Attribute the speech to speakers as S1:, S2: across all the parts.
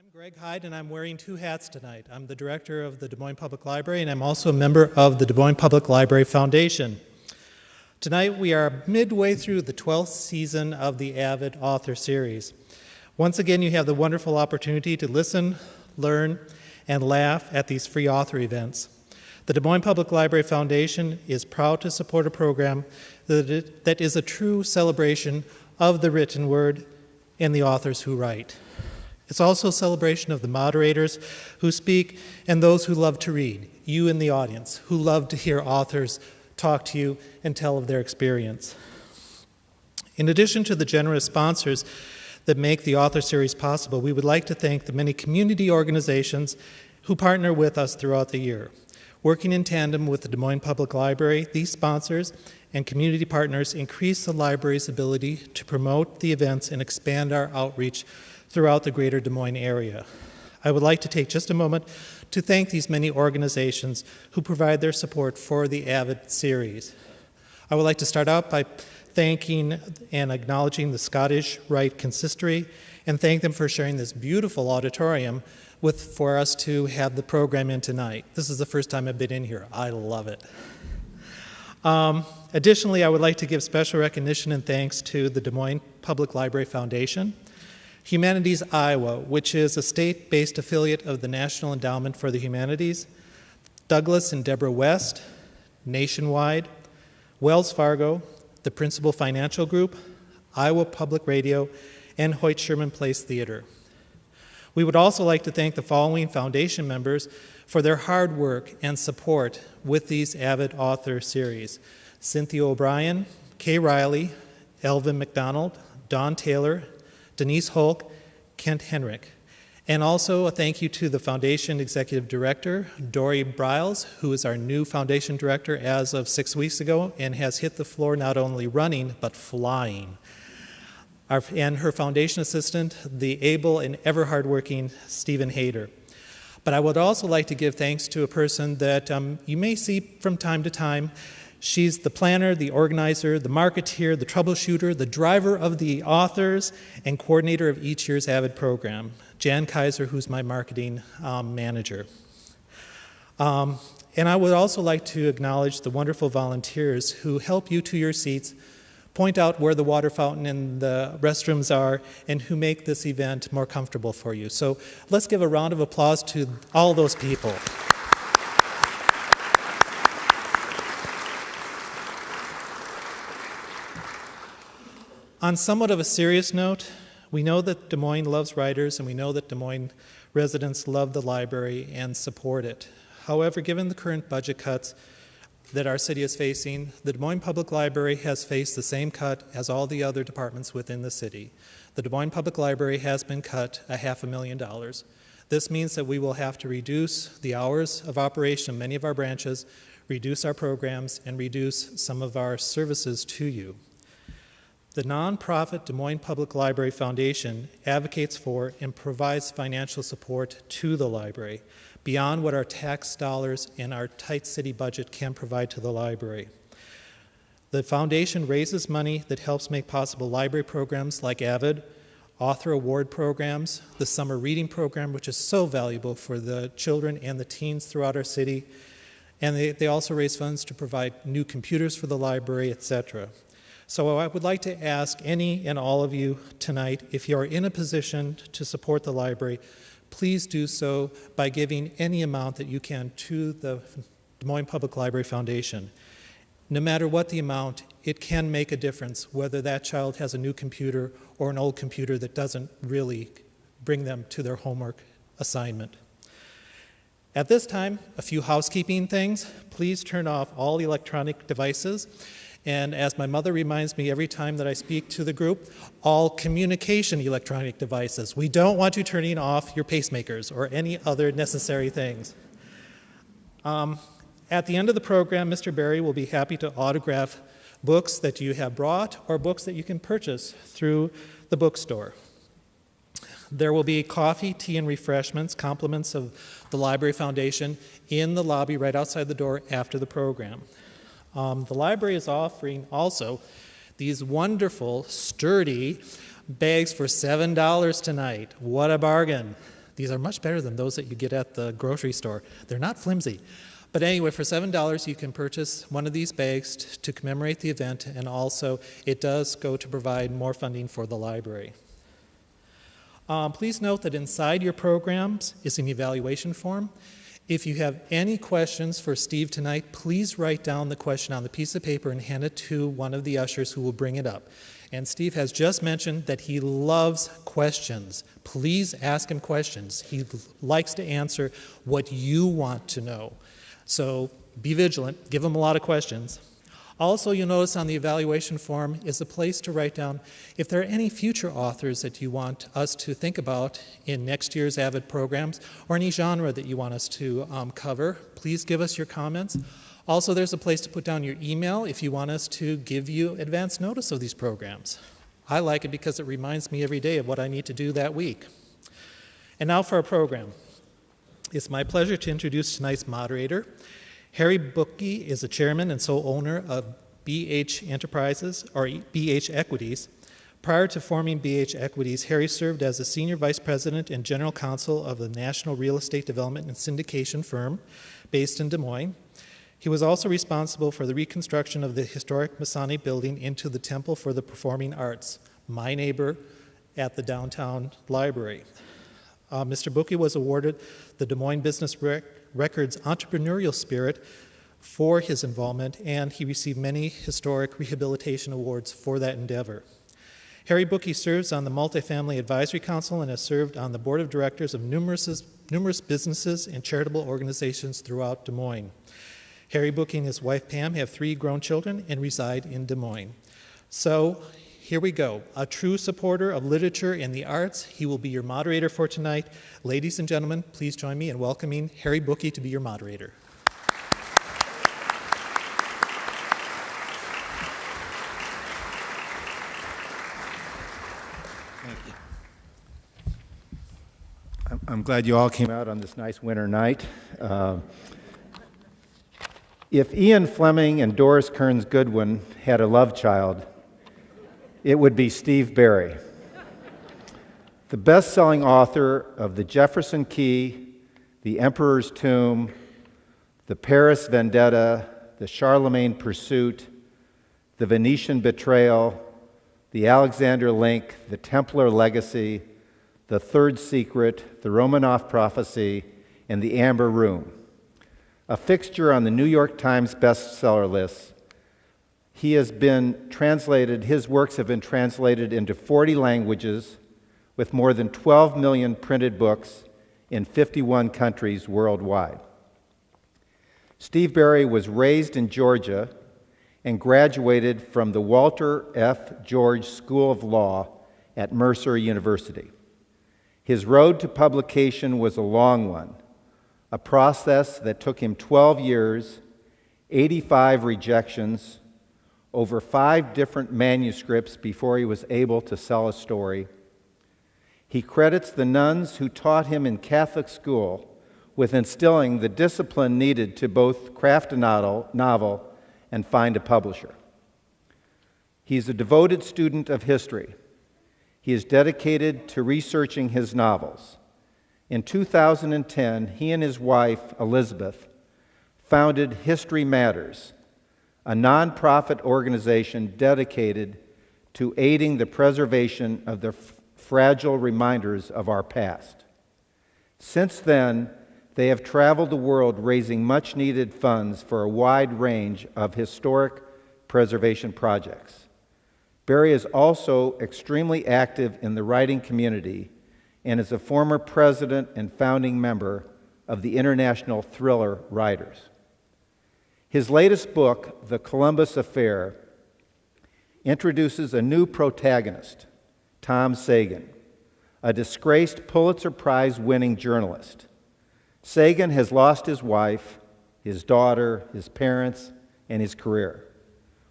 S1: I'm Greg Hyde, and I'm wearing two hats tonight. I'm the director of the Des Moines Public Library, and I'm also a member of the Des Moines Public Library Foundation. Tonight, we are midway through the 12th season of the AViD author series. Once again, you have the wonderful opportunity to listen, learn, and laugh at these free author events. The Des Moines Public Library Foundation is proud to support a program that is a true celebration of the written word and the authors who write. It's also a celebration of the moderators who speak and those who love to read, you in the audience, who love to hear authors talk to you and tell of their experience. In addition to the generous sponsors that make the author series possible, we would like to thank the many community organizations who partner with us throughout the year. Working in tandem with the Des Moines Public Library, these sponsors and community partners increase the library's ability to promote the events and expand our outreach throughout the greater Des Moines area. I would like to take just a moment to thank these many organizations who provide their support for the AViD series. I would like to start out by thanking and acknowledging the Scottish Rite Consistory and thank them for sharing this beautiful auditorium for us to have the program in tonight. This is the first time I've been in here. I love it. Additionally, I would like to give special recognition and thanks to the Des Moines Public Library Foundation, Humanities Iowa, which is a state-based affiliate of the National Endowment for the Humanities, Douglas and Deborah West, Nationwide, Wells Fargo, the Principal Financial Group, Iowa Public Radio, and Hoyt Sherman Place Theater. We would also like to thank the following foundation members for their hard work and support with these AViD author series: Cynthia O'Brien, Kay Riley, Elvin McDonald, Don Taylor, Denise Holk, Kent Henrick. And also a thank you to the Foundation Executive Director, Dory Briles, who is our new Foundation Director as of 6 weeks ago and has hit the floor not only running, but flying. And her Foundation Assistant, the able and ever hardworking Stephen Hayter. But I would also like to give thanks to a person that you may see from time to time. She's the planner, the organizer, the marketeer, the troubleshooter, the driver of the authors, and coordinator of each year's AViD program, Jan Kaiser, who's my marketing manager. And I would also like to acknowledge the wonderful volunteers who help you to your seats, point out where the water fountain and the restrooms are, and who make this event more comfortable for you. So let's give a round of applause to all those people. On somewhat of a serious note, we know that Des Moines loves writers, and we know that Des Moines residents love the library and support it. However, given the current budget cuts that our city is facing, the Des Moines Public Library has faced the same cut as all the other departments within the city. The Des Moines Public Library has been cut $500,000. This means that we will have to reduce the hours of operation of many of our branches, reduce our programs, and reduce some of our services to you. The nonprofit Des Moines Public Library Foundation advocates for and provides financial support to the library beyond what our tax dollars and our tight city budget can provide to the library. The foundation raises money that helps make possible library programs like AViD, author award programs, the summer reading program, which is so valuable for the children and the teens throughout our city, and they also raise funds to provide new computers for the library, etc. So I would like to ask any and all of you tonight, if you are in a position to support the library, please do so by giving any amount that you can to the Des Moines Public Library Foundation. No matter what the amount, it can make a difference whether that child has a new computer or an old computer that doesn't really bring them to their homework assignment. At this time, a few housekeeping things. Please turn off all electronic devices. And as my mother reminds me every time that I speak to the group, all communication electronic devices. We don't want you turning off your pacemakers or any other necessary things. At the end of the program, Mr. Berry will be happy to autograph books that you have brought or books that you can purchase through the bookstore. There will be coffee, tea, and refreshments, compliments of the Library Foundation, in the lobby right outside the door after the program. The library is offering also these wonderful, sturdy bags for $7 tonight. What a bargain. These are much better than those that you get at the grocery store. They're not flimsy. But anyway, for $7, you can purchase one of these bags to commemorate the event, and also it does go to provide more funding for the library. Please note that inside your programs is an evaluation form. If you have any questions for Steve tonight, please write down the question on the piece of paper and hand it to one of the ushers who will bring it up. And Steve has just mentioned that he loves questions. Please ask him questions. He likes to answer what you want to know. So be vigilant, give him a lot of questions. Also, you'll notice on the evaluation form is a place to write down if there are any future authors that you want us to think about in next year's AViD programs, or any genre that you want us to cover. Please give us your comments. Also, there's a place to put down your email if you want us to give you advance notice of these programs. I like it because it reminds me every day of what I need to do that week. And now for our program. It's my pleasure to introduce tonight's moderator. Harry Bookey is the chairman and sole owner of BH Enterprises, or BH Equities. Prior to forming BH Equities, Harry served as the senior vice president and general counsel of the national real estate development and syndication firm based in Des Moines. He was also responsible for the reconstruction of the historic Masonic building into the Temple for the Performing Arts, my neighbor at the downtown library. Mr. Bookey was awarded the Des Moines Business Records Entrepreneurial Spirit for his involvement, and he received many historic rehabilitation awards for that endeavor. Harry Bookey serves on the Multifamily Advisory Council and has served on the board of directors of numerous businesses and charitable organizations throughout Des Moines. Harry Bookey and his wife Pam have 3 grown children and reside in Des Moines. So here we go. A true supporter of literature and the arts, he will be your moderator for tonight. Ladies and gentlemen, please join me in welcoming Harry Bookey to be your moderator.
S2: Thank you. I'm glad you all came out on this nice winter night. If Ian Fleming and Doris Kearns Goodwin had a love child, it would be Steve Barry, the best-selling author of The Jefferson Key, The Emperor's Tomb, The Paris Vendetta, The Charlemagne Pursuit, The Venetian Betrayal, The Alexander Link, The Templar Legacy, The Third Secret, The Romanov Prophecy, and The Amber Room. A fixture on the New York Times bestseller list, his works have been translated into 40 languages with more than 12 million printed books in 51 countries worldwide. Steve Barry was raised in Georgia and graduated from the Walter F. George School of Law at Mercer University. His road to publication was a long one, a process that took him 12 years, 85 rejections, over 5 different manuscripts before he was able to sell a story. He credits the nuns who taught him in Catholic school with instilling the discipline needed to both craft a novel and find a publisher. He's a devoted student of history. He is dedicated to researching his novels. In 2010, he and his wife, Elizabeth, founded History Matters, a nonprofit organization dedicated to aiding the preservation of the fragile reminders of our past. Since then, they have traveled the world raising much-needed funds for a wide range of historic preservation projects. Barry is also extremely active in the writing community and is a former president and founding member of the International Thriller Writers. His latest book, The Columbus Affair, introduces a new protagonist, Tom Seguin, a disgraced Pulitzer Prize-winning journalist. Seguin has lost his wife, his daughter, his parents, and his career.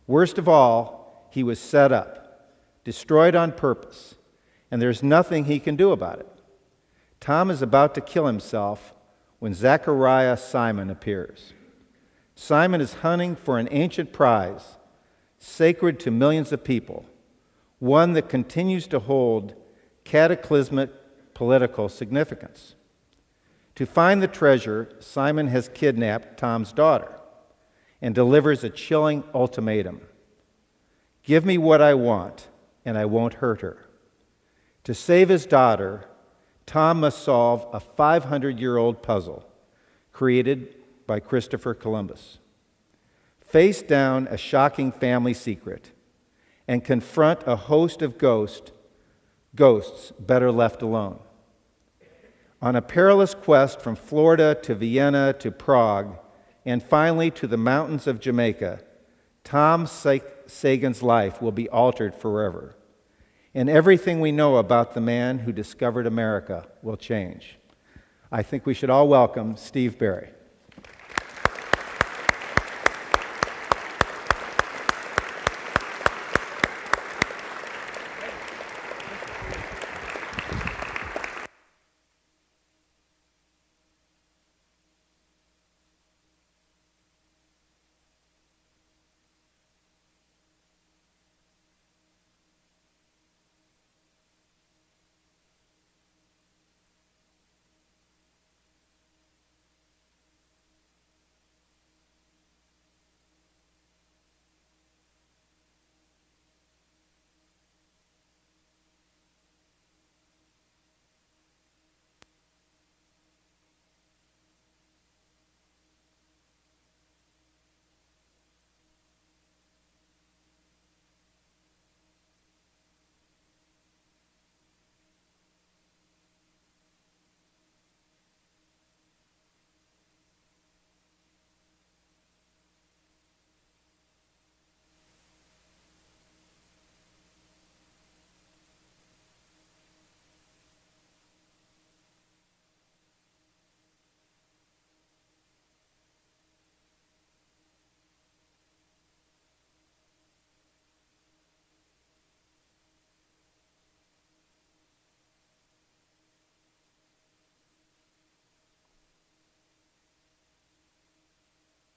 S2: Worst of all, he was set up, destroyed on purpose, and there's nothing he can do about it. Tom is about to kill himself when Zachariah Simon appears. Simon is hunting for an ancient prize, sacred to millions of people, one that continues to hold cataclysmic political significance. To find the treasure, Simon has kidnapped Tom's daughter and delivers a chilling ultimatum. Give me what I want, and I won't hurt her. To save his daughter, Tom must solve a 500-year-old puzzle created by Christopher Columbus. Face down a shocking family secret and confront a host of ghosts better left alone. On a perilous quest from Florida to Vienna to Prague, and finally to the mountains of Jamaica, Tom Seguin's life will be altered forever. And everything we know about the man who discovered America will change. I think we should all welcome Steve Berry.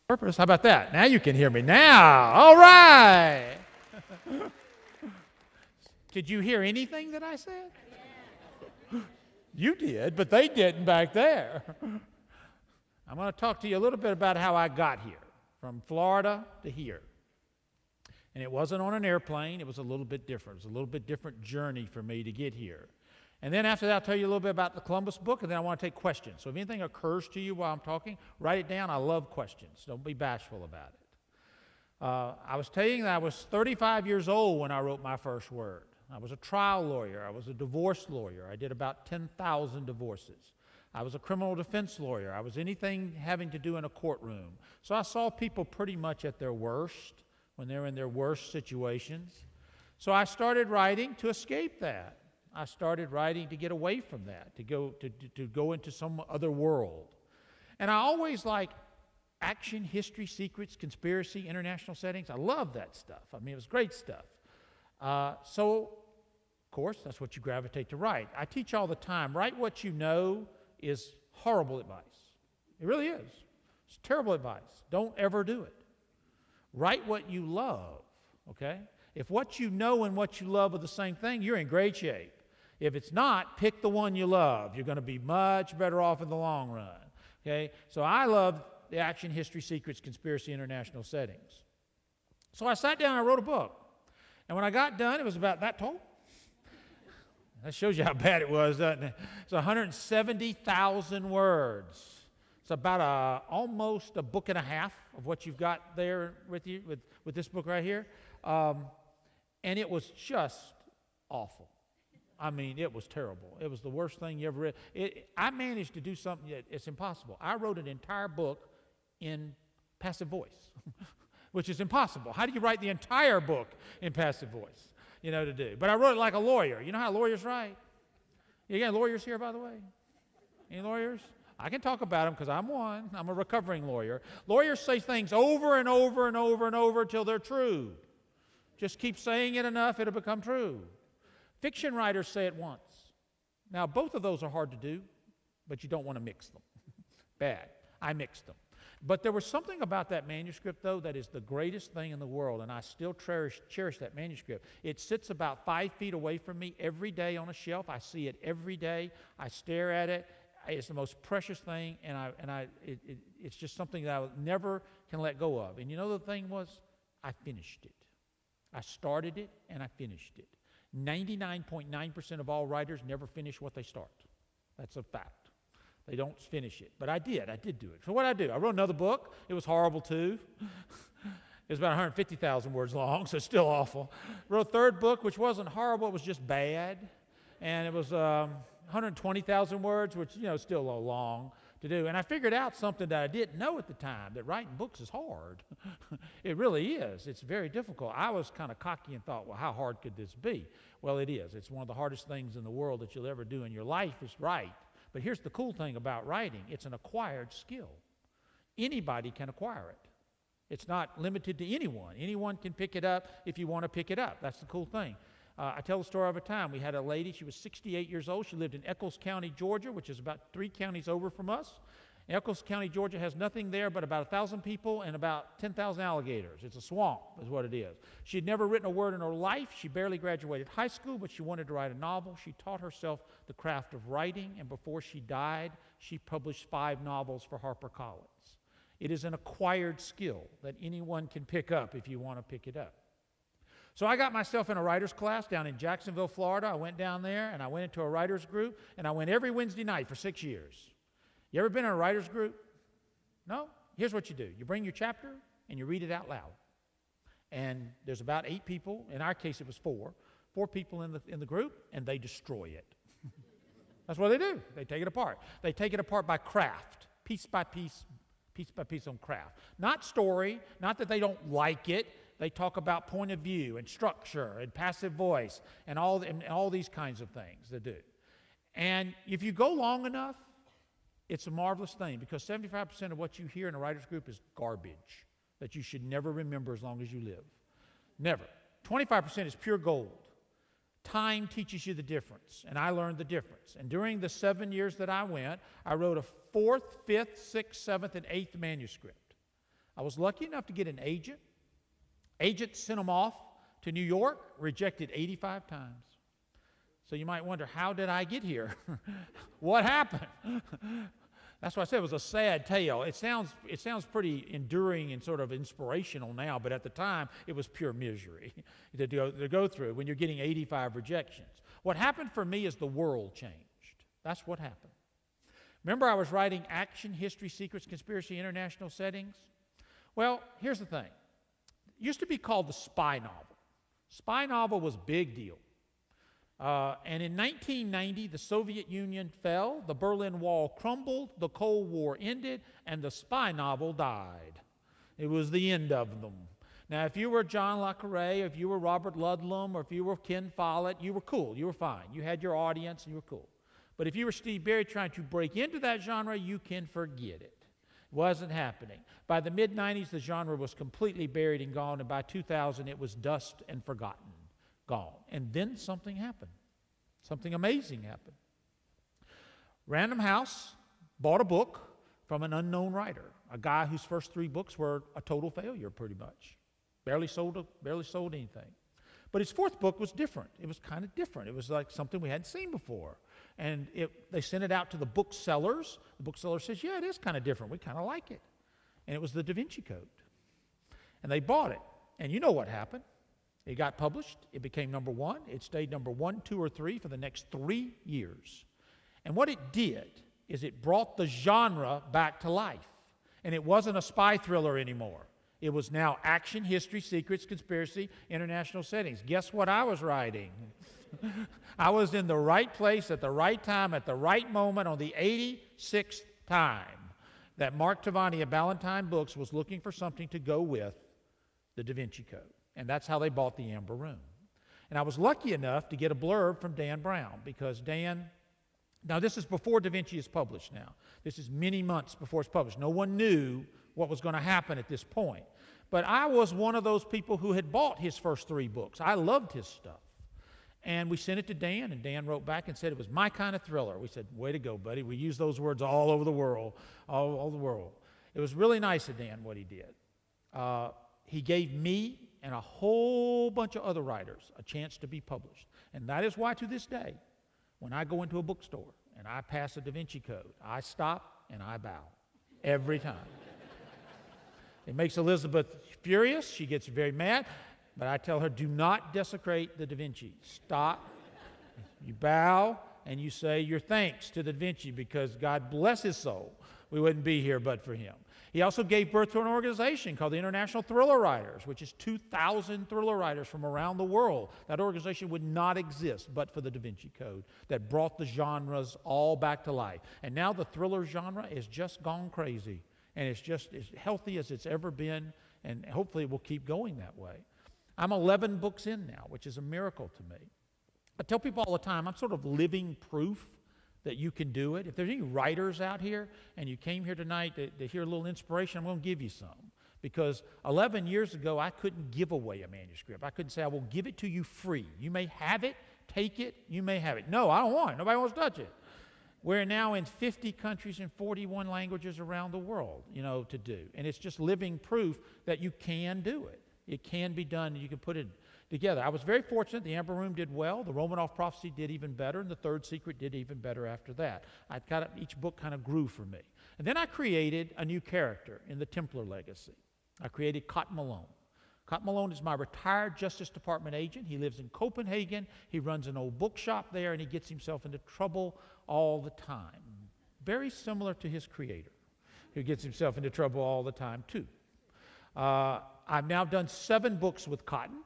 S3: Purpose. How about that? Now you can hear me. Now, all right. Did you hear anything that I said? You did, but they didn't back there. I'm going to talk to you a little bit about how I got here, from Florida to here. And it wasn't on an airplane. It was a little bit different. It was a little bit different journey for me to get here. And then after that, I'll tell you a little bit about the Columbus book, and then I want to take questions. So if anything occurs to you while I'm talking, write it down. I love questions. Don't be bashful about it. I was telling you that I was 35 years old when I wrote my first word. I was a trial lawyer. I was a divorce lawyer. I did about 10,000 divorces. I was a criminal defense lawyer. I was anything having to do in a courtroom. So I saw people pretty much at their worst, when they're in their worst situations. So I started writing to escape that. I started writing to get away from that, to go into some other world. And I always like action, history, secrets, conspiracy, international settings. I love that stuff. I mean, it was great stuff. So, of course, that's what you gravitate to write. I teach all the time, write what you know is horrible advice. It really is. It's terrible advice. Don't ever do it. Write what you love, okay? If what you know and what you love are the same thing, you're in great shape. If it's not, pick the one you love. You're going to be much better off in the long run. Okay? So I love the action, history, secrets, conspiracy, international settings. So I sat down and I wrote a book. And when I got done, it was about that tall. That shows you how bad it was, doesn't it? It's 170,000 words. It's about almost a book and a half of what you've got there with you, with this book right here. And it was just awful. I mean, it was terrible. It was the worst thing you ever read. I managed to do something that it's impossible. I wrote an entire book in passive voice, which is impossible. How do you write the entire book in passive voice, to do? But I wrote it like a lawyer. You know how lawyers write? You got lawyers here, by the way? Any lawyers? I can talk about them because I'm one. I'm a recovering lawyer. Lawyers say things over and over and over and over until they're true. Just keep saying it enough, it'll become true. Fiction writers say it once. Now, both of those are hard to do, but you don't want to mix them. Bad. I mixed them. But there was something about that manuscript, though, that is the greatest thing in the world, and I still cherish that manuscript. It sits about 5 feet away from me every day on a shelf. I see it every day. I stare at it. It's the most precious thing, and it's just something that I never can let go of. And you know the thing was? I finished it. I started it, and I finished it. 99.9% of all writers never finish what they start. That's a fact. They don't finish it. But I did do it. So what did I do? I wrote another book. It was horrible too. It was about 150,000 words long, so it's still awful. Wrote a third book, which wasn't horrible, it was just bad. And it was 120,000 words, which, is still a little long to do. And I figured out something that I didn't know at the time, that writing books is hard. It really is. It's very difficult. I was kind of cocky and thought, well, how hard could this be? Well, it is. It's one of the hardest things in the world that you'll ever do in your life is write. But here's the cool thing about writing. It's an acquired skill. Anybody can acquire it. It's not limited to anyone. Anyone can pick it up if you want to pick it up. That's the cool thing. I tell the story of a time. We had a lady, she was 68 years old. She lived in Eccles County, Georgia, which is about 3 counties over from us. Eccles County, Georgia has nothing there but about 1,000 people and about 10,000 alligators. It's a swamp is what it is. She'd never written a word in her life. She barely graduated high school, but she wanted to write a novel. She taught herself the craft of writing, and before she died, she published 5 novels for HarperCollins. It is an acquired skill that anyone can pick up if you want to pick it up. So I got myself in a writer's class down in Jacksonville, Florida. I went down there, and I went into a writer's group, and I went every Wednesday night for 6 years. You ever been in a writer's group? No? Here's what you do. You bring your chapter, and you read it out loud. And there's about 8 people. In our case, it was 4. 4 people in the group, and they destroy it. That's what they do. They take it apart. They take it apart by craft, piece by piece on craft. Not story, not that they don't like it. They talk about point of view and structure and passive voice and all these kinds of things they do. And if you go long enough, it's a marvelous thing, because 75% of what you hear in a writer's group is garbage that you should never remember as long as you live. Never. 25% is pure gold. Time teaches you the difference, and I learned the difference. And during the 7 years that I went, I wrote a 4th, 5th, 6th, 7th, and 8th manuscript. I was lucky enough to get an agent. Agent sent them off to New York, rejected 85 times. So you might wonder, how did I get here? What happened? That's why I said it was a sad tale. It sounds pretty enduring and sort of inspirational now, but at the time, it was pure misery to go through when you're getting 85 rejections. What happened for me is the world changed. That's what happened. Remember I was writing Action, History, Secrets, Conspiracy, International Settings? Well, here's the thing. It used to be called the spy novel. Spy novel was a big deal. And in 1990, the Soviet Union fell, the Berlin Wall crumbled, the Cold War ended, and the spy novel died. It was the end of them. Now, if you were John le Carré, if you were Robert Ludlum, or if you were Ken Follett, you were cool, you were fine. You had your audience, and you were cool. But if you were Steve Berry trying to break into that genre, you can forget it. It wasn't happening. By the mid-90s, the genre was completely buried and gone, and by 2000, it was dust and forgotten. Gone. And then something happened. Something amazing happened. Random House bought a book from an unknown writer, a guy whose first 3 books were a total failure, pretty much. Barely sold anything. But his 4th book was different. It was kind of different. It was like something we hadn't seen before. And they sent it out to the booksellers. The bookseller says, yeah, it is kind of different. We kind of like it. And it was the Da Vinci Code. And they bought it. And you know what happened. It got published. It became number 1. It stayed number 1, 2, or 3 for the next 3 years. And what it did is it brought the genre back to life. And it wasn't a spy thriller anymore. It was now Action, History, Secrets, Conspiracy, International Settings. Guess what I was writing? I was in the right place at the right time at the right moment on the 86th time that Mark Tavani of Ballantine Books was looking for something to go with the Da Vinci Code. And that's how they bought the Amber Room. And I was lucky enough to get a blurb from Dan Brown, because Dan, now this is before Da Vinci is published now. This is many months before it's published. No one knew what was going to happen at this point. But I was one of those people who had bought his first 3 books. I loved his stuff. And we sent it to Dan, and Dan wrote back and said it was my kind of thriller. We said, way to go, buddy. We use those words all over the world, all over the world. It was really nice of Dan what he did. He gave me and a whole bunch of other writers a chance to be published. And that is why to this day, when I go into a bookstore and I pass a Da Vinci Code, I stop and I bow every time. It makes Elizabeth furious. She gets very mad. But I tell her, do not desecrate the Da Vinci. Stop. You bow and you say your thanks to the Da Vinci because God bless his soul. We wouldn't be here but for him. He also gave birth to an organization called the International Thriller Writers, which is 2,000 thriller writers from around the world. That organization would not exist but for the Da Vinci Code that brought the genres all back to life. And now the thriller genre is just gone crazy. And it's just as healthy as it's ever been, and hopefully it will keep going that way. I'm 11 books in now, which is a miracle to me. I tell people all the time, I'm sort of living proof that you can do it. If there's any writers out here and you came here tonight to hear a little inspiration, I'm going to give you some. Because 11 years ago, I couldn't give away a manuscript. I couldn't say, I will give it to you free. You may have it, take it, you may have it. No, I don't want it. Nobody wants to touch it. We're now in 50 countries and 41 languages around the world, to do. And it's just living proof that you can do it. It can be done, and you can put it together. I was very fortunate. The Amber Room did well. The Romanov Prophecy did even better, and The Third Secret did even better after that. Each book kind of grew for me. And then I created a new character in the Templar legacy. I created Cotton Malone. Cotton Malone is my retired Justice Department agent. He lives in Copenhagen. He runs an old bookshop there, and he gets himself into trouble all the time. Very similar to his creator, who gets himself into trouble all the time, too. I've now done 7 books with Cotton.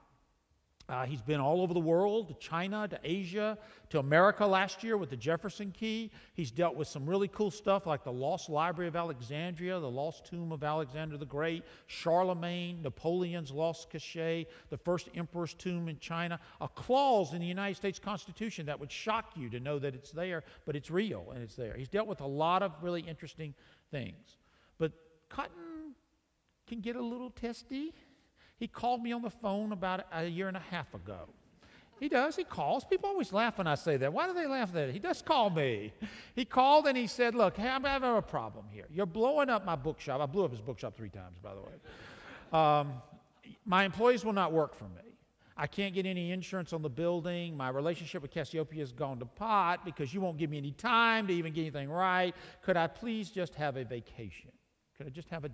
S3: He's been all over the world, to China, to Asia, to America last year with the Jefferson Key. He's dealt with some really cool stuff like the Lost Library of Alexandria, the Lost Tomb of Alexander the Great, Charlemagne, Napoleon's Lost Cachet, the first emperor's tomb in China, a clause in the United States Constitution that would shock you to know that it's there, but it's real and it's there. He's dealt with a lot of really interesting things. But Cotton can get a little testy. He called me on the phone about a year and a half ago. He does. He calls. People always laugh when I say that. Why do they laugh at that? He does call me. He called and he said, look, hey, I'm having a problem here. You're blowing up my bookshop. I blew up his bookshop 3 times, by the way. My employees will not work for me. I can't get any insurance on the building. My relationship with Cassiopeia has gone to pot because you won't give me any time to even get anything right. Could I please just have a vacation? Could I just have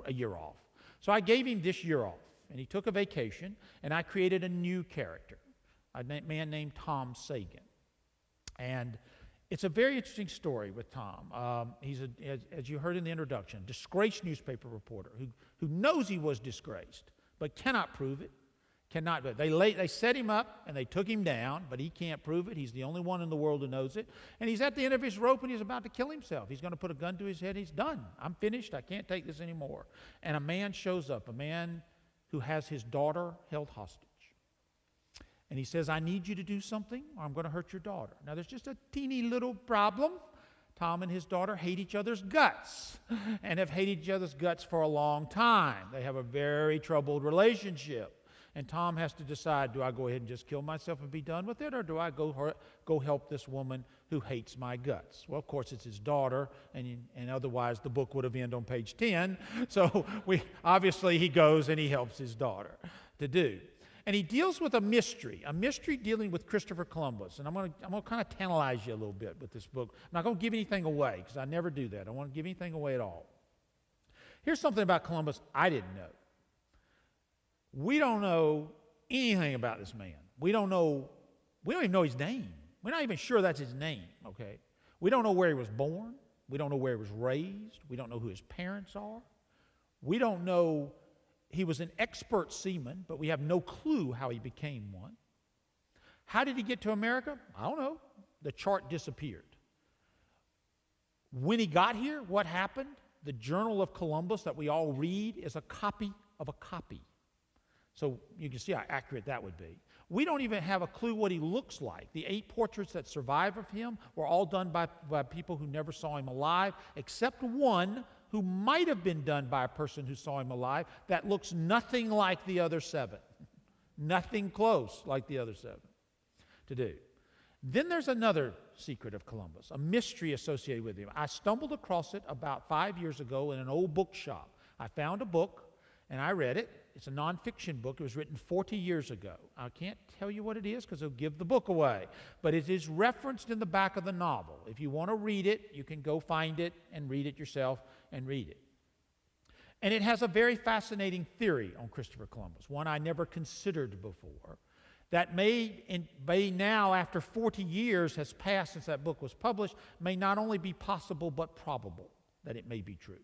S3: a year off? So I gave him this year off. And he took a vacation, and I created a new character, a man named Tom Seguin. And it's a very interesting story with Tom. He's, as you heard in the introduction, a disgraced newspaper reporter who knows he was disgraced, but cannot prove it. They set him up, and they took him down, but he can't prove it. He's the only one in the world who knows it. And he's at the end of his rope, and he's about to kill himself. He's going to put a gun to his head. He's done. I'm finished. I can't take this anymore. And a man shows up, a man who has his daughter held hostage. And he says, I need you to do something or I'm going to hurt your daughter. Now, there's just a teeny little problem. Tom and his daughter hate each other's guts and have hated each other's guts for a long time. They have a very troubled relationship. And Tom has to decide, do I go ahead and just kill myself and be done with it, or do I go help this woman who hates my guts? Well, of course, it's his daughter, and otherwise the book would have ended on page 10. So obviously he goes and he helps his daughter to do. And he deals with a mystery dealing with Christopher Columbus. And I'm going to kind of tantalize you a little bit with this book. I'm not going to give anything away, because I never do that. I don't want to give anything away at all. Here's something about Columbus I didn't know. We don't know anything about this man. We don't even know his name. We're not even sure that's his name, okay? We don't know where he was born. We don't know where he was raised. We don't know who his parents are. We don't know. He was an expert seaman, but we have no clue how he became one. How did he get to America? I don't know. The chart disappeared. When he got here, what happened? The Journal of Columbus that we all read is a copy of a copy. So you can see how accurate that would be. We don't even have a clue what he looks like. The 8 portraits that survive of him were all done by people who never saw him alive, except one who might have been done by a person who saw him alive that looks nothing like the other 7. Nothing close like the other 7 to do. Then there's another secret of Columbus, a mystery associated with him. I stumbled across it about 5 years ago in an old bookshop. I found a book, and I read it. It's a nonfiction book. It was written 40 years ago. I can't tell you what it is because it'll give the book away. But it is referenced in the back of the novel. If you want to read it, you can go find it and read it yourself and read it. And it has a very fascinating theory on Christopher Columbus, one I never considered before, that may now, after 40 years has passed since that book was published, may not only be possible but probable that it may be true.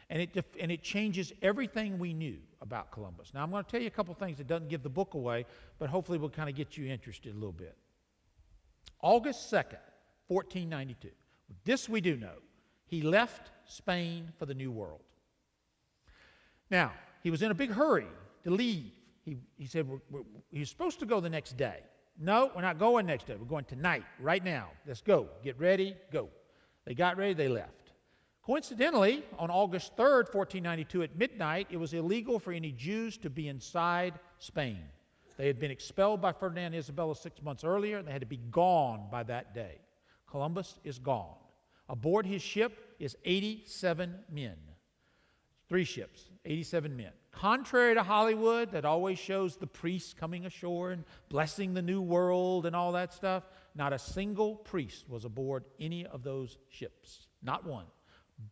S3: And it changes everything we knew about Columbus. Now, I'm going to tell you a couple things that doesn't give the book away, but hopefully will kind of get you interested a little bit. August 2nd, 1492. This we do know. He left Spain for the New World. Now, he was in a big hurry to leave. He said he was supposed to go the next day. No, we're not going next day. We're going tonight, right now. Let's go. Get ready, go. They got ready, they left. Coincidentally, on August 3rd, 1492, at midnight, it was illegal for any Jews to be inside Spain. They had been expelled by Ferdinand and Isabella 6 months earlier, and they had to be gone by that day. Columbus is gone. Aboard his ship is 87 men. 3 ships, 87 men. Contrary to Hollywood, that always shows the priests coming ashore and blessing the new world and all that stuff, not a single priest was aboard any of those ships. Not one.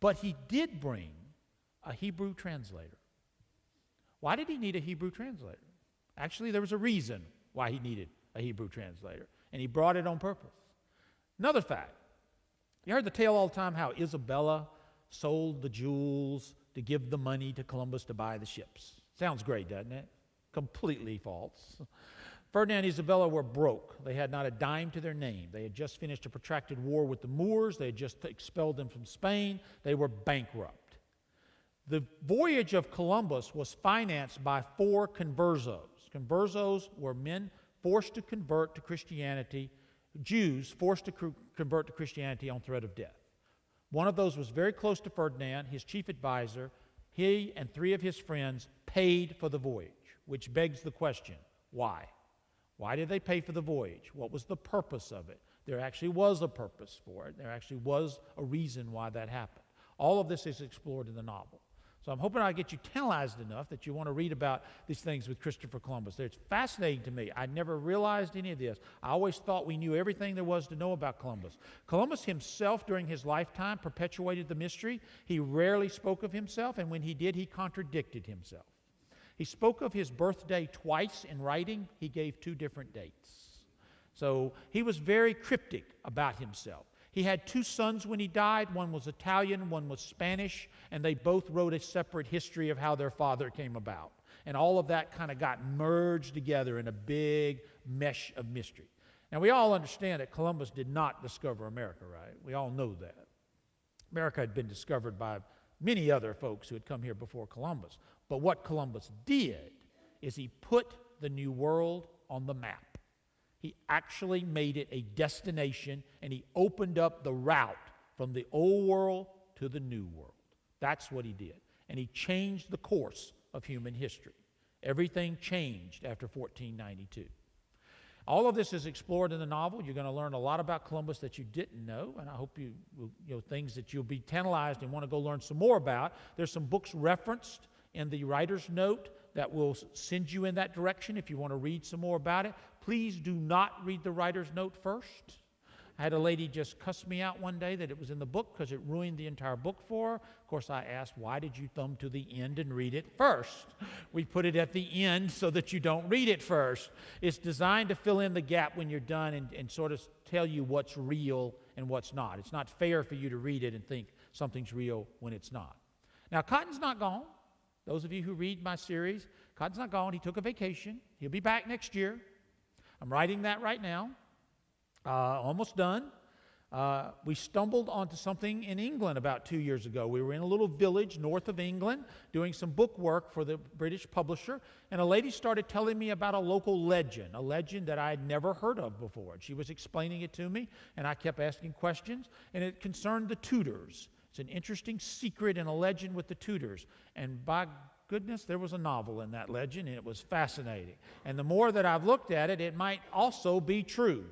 S3: But he did bring a Hebrew translator. Why did he need a Hebrew translator? Actually, there was a reason why he needed a Hebrew translator, and he brought it on purpose. Another fact, you heard the tale all the time how Isabella sold the jewels to give the money to Columbus to buy the ships. Sounds great, doesn't it? Completely false. Ferdinand and Isabella were broke. They had not a dime to their name. They had just finished a protracted war with the Moors. They had just expelled them from Spain. They were bankrupt. The voyage of Columbus was financed by 4 conversos. Conversos were men forced to convert to Christianity, Jews forced to convert to Christianity on threat of death. One of those was very close to Ferdinand, his chief advisor. He and 3 of his friends paid for the voyage, which begs the question, why? Why did they pay for the voyage? What was the purpose of it? There actually was a purpose for it. There actually was a reason why that happened. All of this is explored in the novel. So I'm hoping I get you tantalized enough that you want to read about these things with Christopher Columbus. It's fascinating to me. I never realized any of this. I always thought we knew everything there was to know about Columbus. Columbus himself, during his lifetime, perpetuated the mystery. He rarely spoke of himself, and when he did, he contradicted himself. He spoke of his birthday twice in writing. He gave 2 different dates. So he was very cryptic about himself. He had 2 sons when he died. One was Italian, one was Spanish, and they both wrote a separate history of how their father came about. And all of that kind of got merged together in a big mesh of mystery. Now, we all understand that Columbus did not discover America, right? We all know that. America had been discovered by many other folks who had come here before Columbus. But what Columbus did is he put the New World on the map. He actually made it a destination, and he opened up the route from the old world to the new world. That's what he did. And he changed the course of human history. Everything changed after 1492. All of this is explored in the novel. You're going to learn a lot about Columbus that you didn't know, and I hope you know things that you'll be tantalized and want to go learn some more about. There's some books referenced in the writer's note that will send you in that direction if you want to read some more about it. Please do not read the writer's note first. I had a lady just cuss me out one day that it was in the book because it ruined the entire book for her. Of course, I asked, why did you thumb to the end and read it first? We put it at the end so that you don't read it first. It's designed to fill in the gap when you're done and sort of tell you what's real and what's not. It's not fair for you to read it and think something's real when it's not. Now, Cotton's not gone. Those of you who read my series, Cotton's not gone. He took a vacation. He'll be back next year. I'm writing that right now. Almost done. We stumbled onto something in England about 2 years ago. We were in a little village north of England doing some book work for the British publisher, and a lady started telling me about a local legend, a legend that I had never heard of before. And she was explaining it to me, and I kept asking questions, and it concerned the Tudors. It's an interesting secret and a legend with the Tudors, and by goodness, there was a novel in that legend, and it was fascinating. And the more that I've looked at it, it might also be true.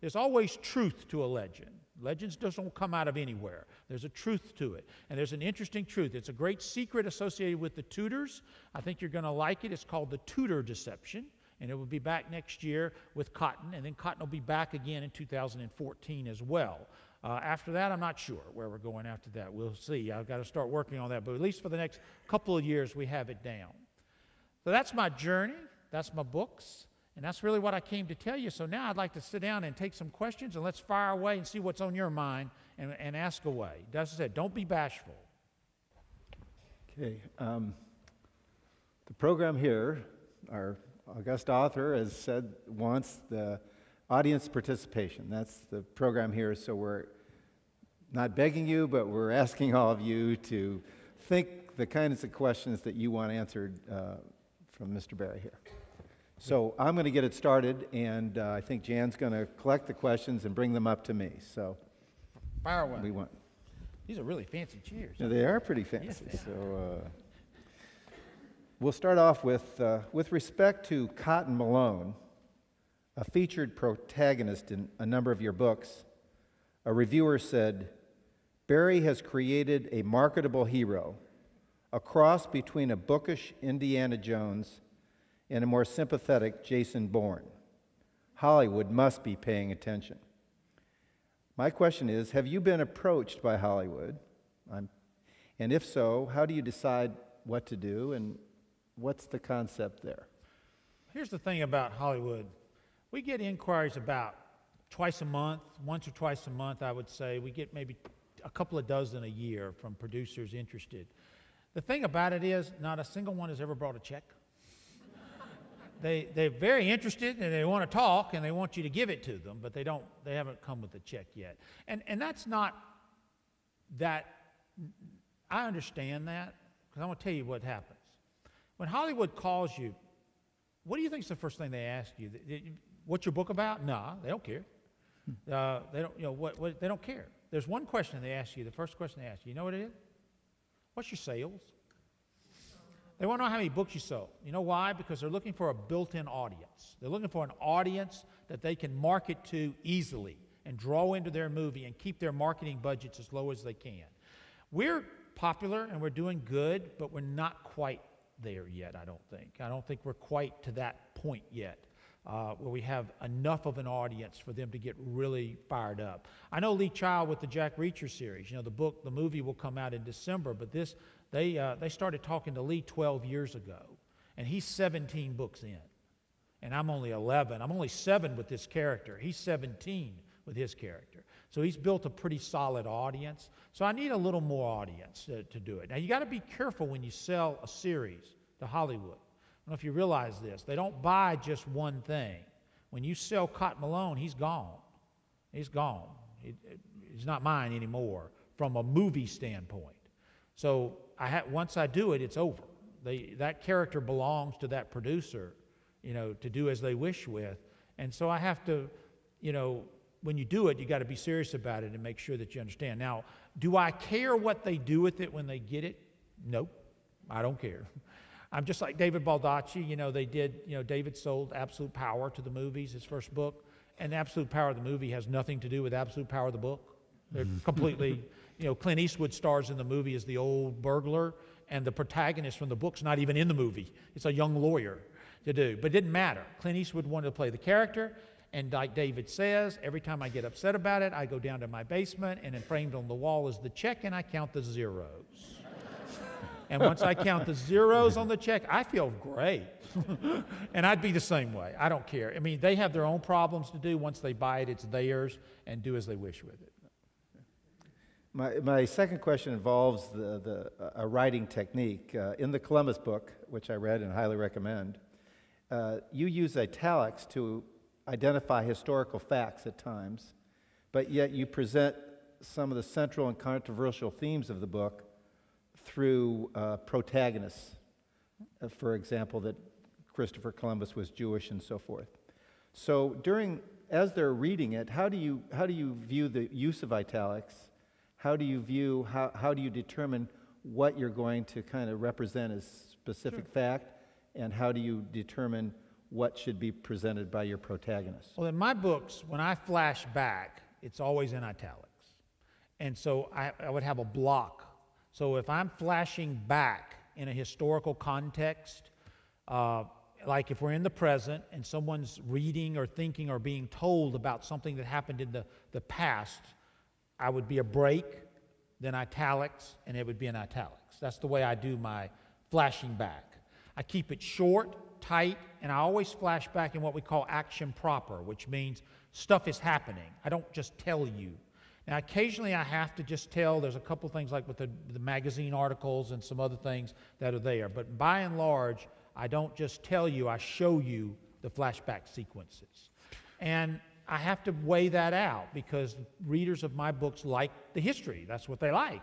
S3: There's always truth to a legend. Legends just don't come out of anywhere. There's a truth to it. And there's an interesting truth. It's a great secret associated with the Tudors. I think you're going to like it. It's called the Tudor deception. And it will be back next year with Cotton. And then Cotton will be back again in 2014 as well. After that, I'm not sure where we're going after that. We'll see. I've got to start working on that. But at least for the next couple of years, we have it down. So that's my journey. That's my books. And that's really what I came to tell you. So now I'd like to sit down and take some questions, and let's fire away and see what's on your mind and ask away. As I said, don't be bashful.
S2: Okay. The program here, our august author has said wants the audience participation. That's the program here, so we're not begging you, but we're asking all of you to think the kinds of questions that you want answered from Mr. Barry here. So I'm going to get it started, and I think Jan's going to collect the questions and bring them up to me. So
S3: fire away.
S2: We want.
S3: These are really fancy chairs.
S2: Yeah, they are pretty fancy.
S3: Yes,
S2: so we'll start off with respect to Cotton Malone, a featured protagonist in a number of your books. A reviewer said, Barry has created a marketable hero, a cross between a bookish Indiana Jones and a more sympathetic Jason Bourne. Hollywood must be paying attention. My question is, have you been approached by Hollywood? And if so, how do you decide what to do, and what's the concept there?
S3: Here's the thing about Hollywood. We get inquiries about twice a month, once or twice a month, I would say. We get maybe a couple of dozen a year from producers interested. The thing about it is, not a single one has ever brought a check. They're very interested, and they want to talk, and they want you to give it to them, but they haven't come with a check yet. And that's not that, I understand that, because I'm going to tell you what happens. When Hollywood calls you, what do you think is the first thing they ask you? What's your book about? No, they don't care. They don't, they don't care. There's one question they ask you, the first question they ask you, you know what it is? What's your sales? They want to know how many books you sold. You know why? Because they're looking for a built-in audience. They're looking for an audience that they can market to easily and draw into their movie and keep their marketing budgets as low as they can. We're popular and we're doing good, but we're not quite there yet, I don't think. I don't think we're quite to that point yet where we have enough of an audience for them to get really fired up. I know Lee Child with the Jack Reacher series. You know, the movie will come out in December, but they started talking to Lee 12 years ago, and he's 17 books in, and I'm only 11. I'm only 7 with this character. He's 17 with his character. So he's built a pretty solid audience. So I need a little more audience to do it. Now, you got to be careful when you sell a series to Hollywood. I don't know if you realize this. They don't buy just one thing. When you sell Cotton Malone, he's gone. He's gone. He's not mine anymore from a movie standpoint. So once I do it, it's over. That character belongs to that producer, to do as they wish with. And so I have to, when you do it, you got to be serious about it and make sure that you understand. Now, do I care what they do with it when they get it? Nope, I don't care. I'm just like David Baldacci. They did, David sold Absolute Power to the movies, his first book, and Absolute Power of the movie has nothing to do with Absolute Power of the book. They're completely, Clint Eastwood stars in the movie as the old burglar, and the protagonist from the book's not even in the movie. It's a young lawyer to do, but it didn't matter. Clint Eastwood wanted to play the character, and like David says, every time I get upset about it, I go down to my basement, and then framed on the wall is the check, and I count the zeros. And once I count the zeros on the check, I feel great. And I'd be the same way. I don't care. I mean, they have their own problems to do. Once they buy it, it's theirs, and do as they wish with it.
S2: My second question involves a writing technique. In the Columbus book, which I read and highly recommend, you use italics to identify historical facts at times, but yet you present some of the central and controversial themes of the book through protagonists. For example, that Christopher Columbus was Jewish and so forth. So as they're reading it, how do you view the use of italics? How do you determine what you're going to kind of represent as specific fact, and how do you determine what should be presented by your protagonist?
S3: Well, in my books, when I flash back, it's always in italics. And so I would have a block. So if I'm flashing back in a historical context, like if we're in the present and someone's reading or thinking or being told about something that happened in the past, I would be a break, then italics, and it would be in italics. That's the way I do my flashing back. I keep it short, tight, and I always flash back in what we call action proper, which means stuff is happening. I don't just tell you. Now, occasionally I have to just tell. There's a couple things like with the magazine articles and some other things that are there. But by and large, I don't just tell you, I show you the flashback sequences. And I have to weigh that out because readers of my books like the history. That's what they like.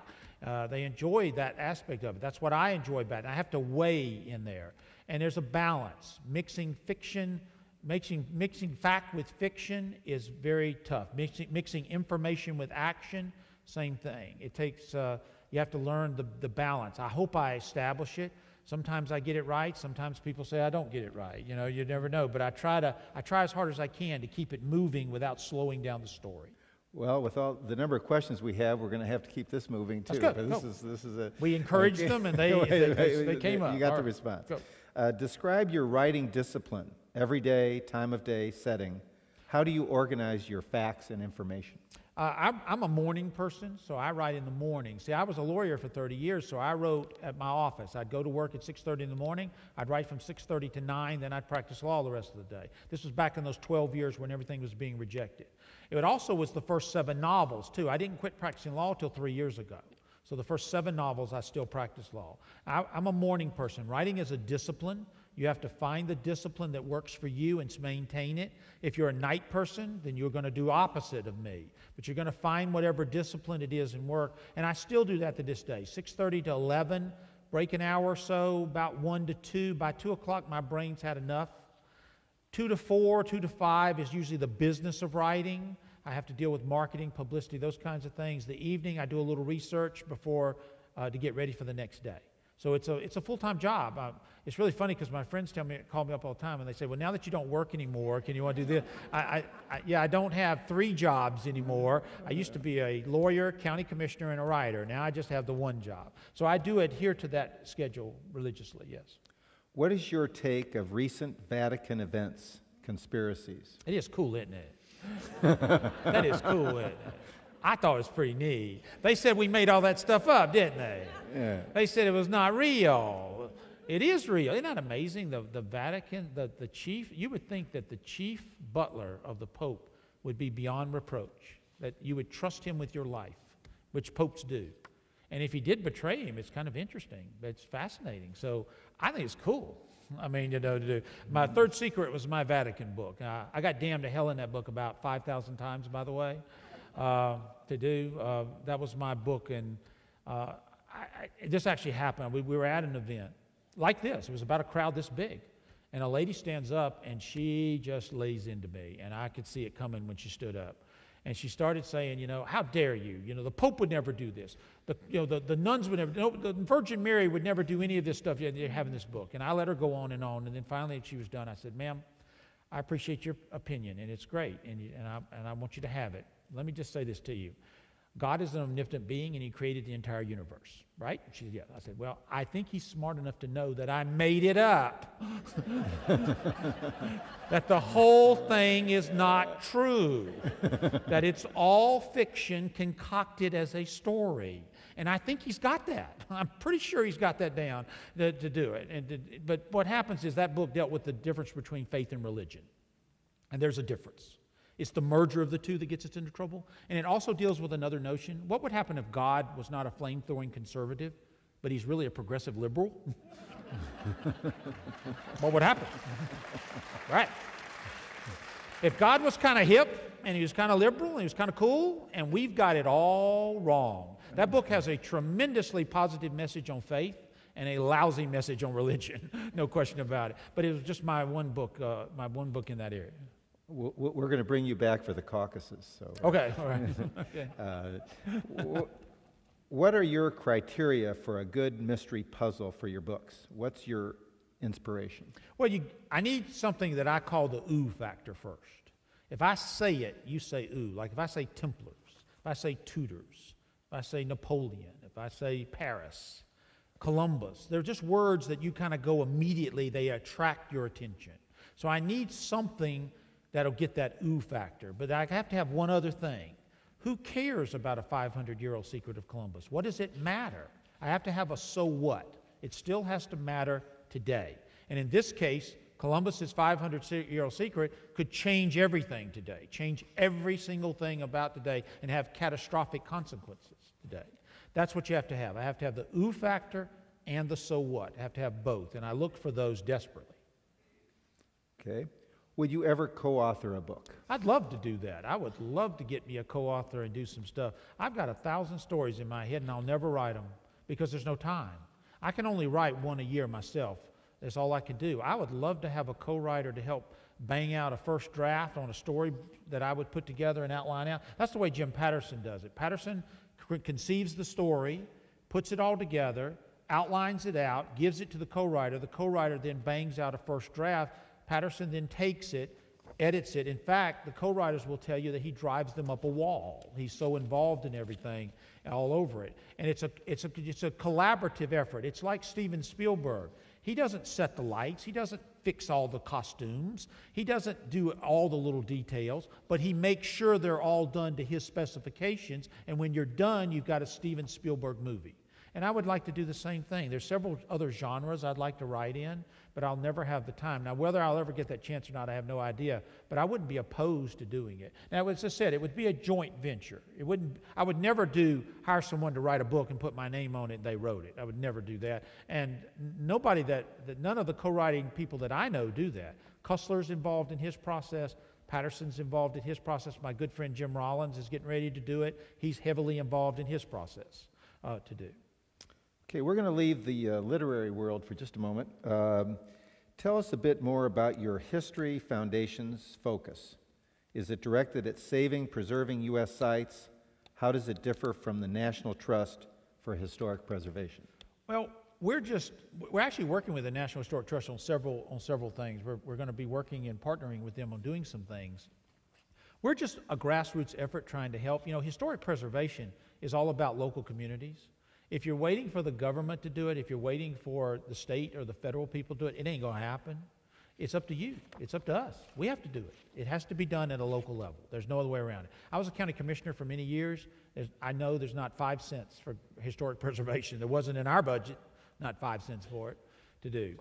S3: They enjoy that aspect of it. That's what I enjoy about it. I have to weigh in there. And there's a balance. Mixing fiction, mixing fact with fiction is very tough. Mixing information with action, same thing. It takes, you have to learn the balance. I hope I establish it. Sometimes I get it right. Sometimes people say I don't get it right. You know, you never know. But I try as hard as I can to keep it moving without slowing down the story.
S2: Well, with all the number of questions we have, we're going to have to keep this moving too.
S3: Let's go.
S2: This is a.
S3: We encouraged them, and they came up.
S2: You got
S3: All
S2: the
S3: right.
S2: response.
S3: Go.
S2: Describe your writing discipline. Every day, time of day, setting. How do you organize your facts and information?
S3: I'm a morning person, so I write in the morning. See, I was a lawyer for 30 years, so I wrote at my office. I'd go to work at 6:30 in the morning. I'd write from 6:30 to 9, then I'd practice law the rest of the day. This was back in those 12 years when everything was being rejected. It also was the first 7 novels, too. I didn't quit practicing law until 3 years ago. So the first 7 novels, I still practice law. I'm a morning person. Writing is a discipline. You have to find the discipline that works for you and maintain it. If you're a night person, then you're going to do opposite of me. But you're going to find whatever discipline it is and work. And I still do that to this day. 6:30 to 11, break an hour or so, about 1 to 2. By 2 o'clock, my brain's had enough. 2 to 4, 2 to 5 is usually the business of writing. I have to deal with marketing, publicity, those kinds of things. The evening, I do a little research before to get ready for the next day. So it's a full-time job. It's really funny because my friends call me up all the time, and they say, well, now that you don't work anymore, can you want to do this? I don't have 3 jobs anymore. I used to be a lawyer, county commissioner, and a writer. Now I just have the 1 job. So I do adhere to that schedule religiously, yes.
S2: What is your take of recent Vatican events, conspiracies?
S3: It is cool, isn't it? That is cool, isn't it? I thought it was pretty neat. They said we made all that stuff up, didn't they?
S2: Yeah.
S3: They said it was not real. It is real. Isn't that amazing? The Vatican, the chief, you would think that the chief butler of the Pope would be beyond reproach, that you would trust him with your life, which popes do. And if he did betray him, it's kind of interesting. It's fascinating. So I think it's cool. I mean, you know, to do. My third secret was my Vatican book. I got damned to hell in that book about 5,000 times, by the way, to do. That was my book, and this actually happened. We were at an event like this. It was about a crowd this big. And a lady stands up, and she just lays into me, and I could see it coming when she stood up. And she started saying, you know, how dare you? You know, the Pope would never do this. The nuns would never, no, the Virgin Mary would never do any of this stuff you have in this book. And I let her go on. And then finally she was done. I said, ma'am, I appreciate your opinion, and it's great, and I want you to have it. Let me just say this to you. God is an omnipotent being, and he created the entire universe, right? She said, yeah. I said, well, I think he's smart enough to know that I made it up. That the whole thing is not true. That it's all fiction concocted as a story. And I think he's got that. I'm pretty sure he's got that down to do it. But what happens is that book dealt with the difference between faith and religion. And there's a difference. It's the merger of the two that gets us into trouble. And it also deals with another notion. What would happen if God was not a flame-throwing conservative, but he's really a progressive liberal? What would happen? Right. If God was kind of hip, and he was kind of liberal, and he was kind of cool, and we've got it all wrong. That book has a tremendously positive message on faith and a lousy message on religion. No question about it. But it was just my one book in that area.
S2: We're going to bring you back for the caucuses. So.
S3: Okay, all right. Okay.
S2: What are your criteria for a good mystery puzzle for your books? What's your inspiration?
S3: Well, I need something that I call the ooh factor first. If I say it, you say ooh. Like if I say Templars, if I say Tudors, if I say Napoleon, if I say Paris, Columbus, they're just words that you kind of go immediately, they attract your attention. So I need something that'll get that ooh factor. But I have to have one other thing. Who cares about a 500-year-old secret of Columbus? What does it matter? I have to have a so what. It still has to matter today. And in this case, Columbus's 500-year-old secret could change everything today, change every single thing about today, and have catastrophic consequences today. That's what you have to have. I have to have the ooh factor and the so what. I have to have both, and I looked for those desperately.
S2: Okay. Would you ever co-author a book?
S3: I'd love to do that. I would love to get me a co-author and do some stuff. I've got 1,000 stories in my head, and I'll never write them because there's no time. I can only write one a year myself. That's all I can do. I would love to have a co-writer to help bang out a first draft on a story that I would put together and outline out. That's the way Jim Patterson does it. Patterson conceives the story, puts it all together, outlines it out, gives it to the co-writer. The co-writer then bangs out a first draft. Patterson then takes it, edits it. In fact, the co-writers will tell you that he drives them up a wall. He's so involved in everything, all over it. And it's a collaborative effort. It's like Steven Spielberg. He doesn't set the lights. He doesn't fix all the costumes. He doesn't do all the little details, but he makes sure they're all done to his specifications. And when you're done, you've got a Steven Spielberg movie. And I would like to do the same thing. There's several other genres I'd like to write in, but I'll never have the time. Now, whether I'll ever get that chance or not, I have no idea, but I wouldn't be opposed to doing it. Now, as I said, it would be a joint venture. I would never hire someone to write a book and put my name on it and they wrote it. I would never do that. And none of the co-writing people that I know do that. Cussler's involved in his process. Patterson's involved in his process. My good friend Jim Rollins is getting ready to do it. He's heavily involved in his process to do.
S2: Okay, we're going to leave the literary world for just a moment. Tell us a bit more about your history foundation's focus. Is it directed at saving, preserving U.S. sites? How does it differ from the National Trust for Historic Preservation?
S3: Well, we're actually working with the National Historic Trust on several things. We're going to be working and partnering with them on doing some things. We're just a grassroots effort trying to help. You know, historic preservation is all about local communities. If you're waiting for the government to do it, if you're waiting for the state or the federal people to do it, it ain't going to happen. It's up to you. It's up to us. We have to do it. It has to be done at a local level. There's no other way around it. I was a county commissioner for many years. I know there's not 5 cents for historic preservation. There wasn't in our budget, not 5 cents for it to do.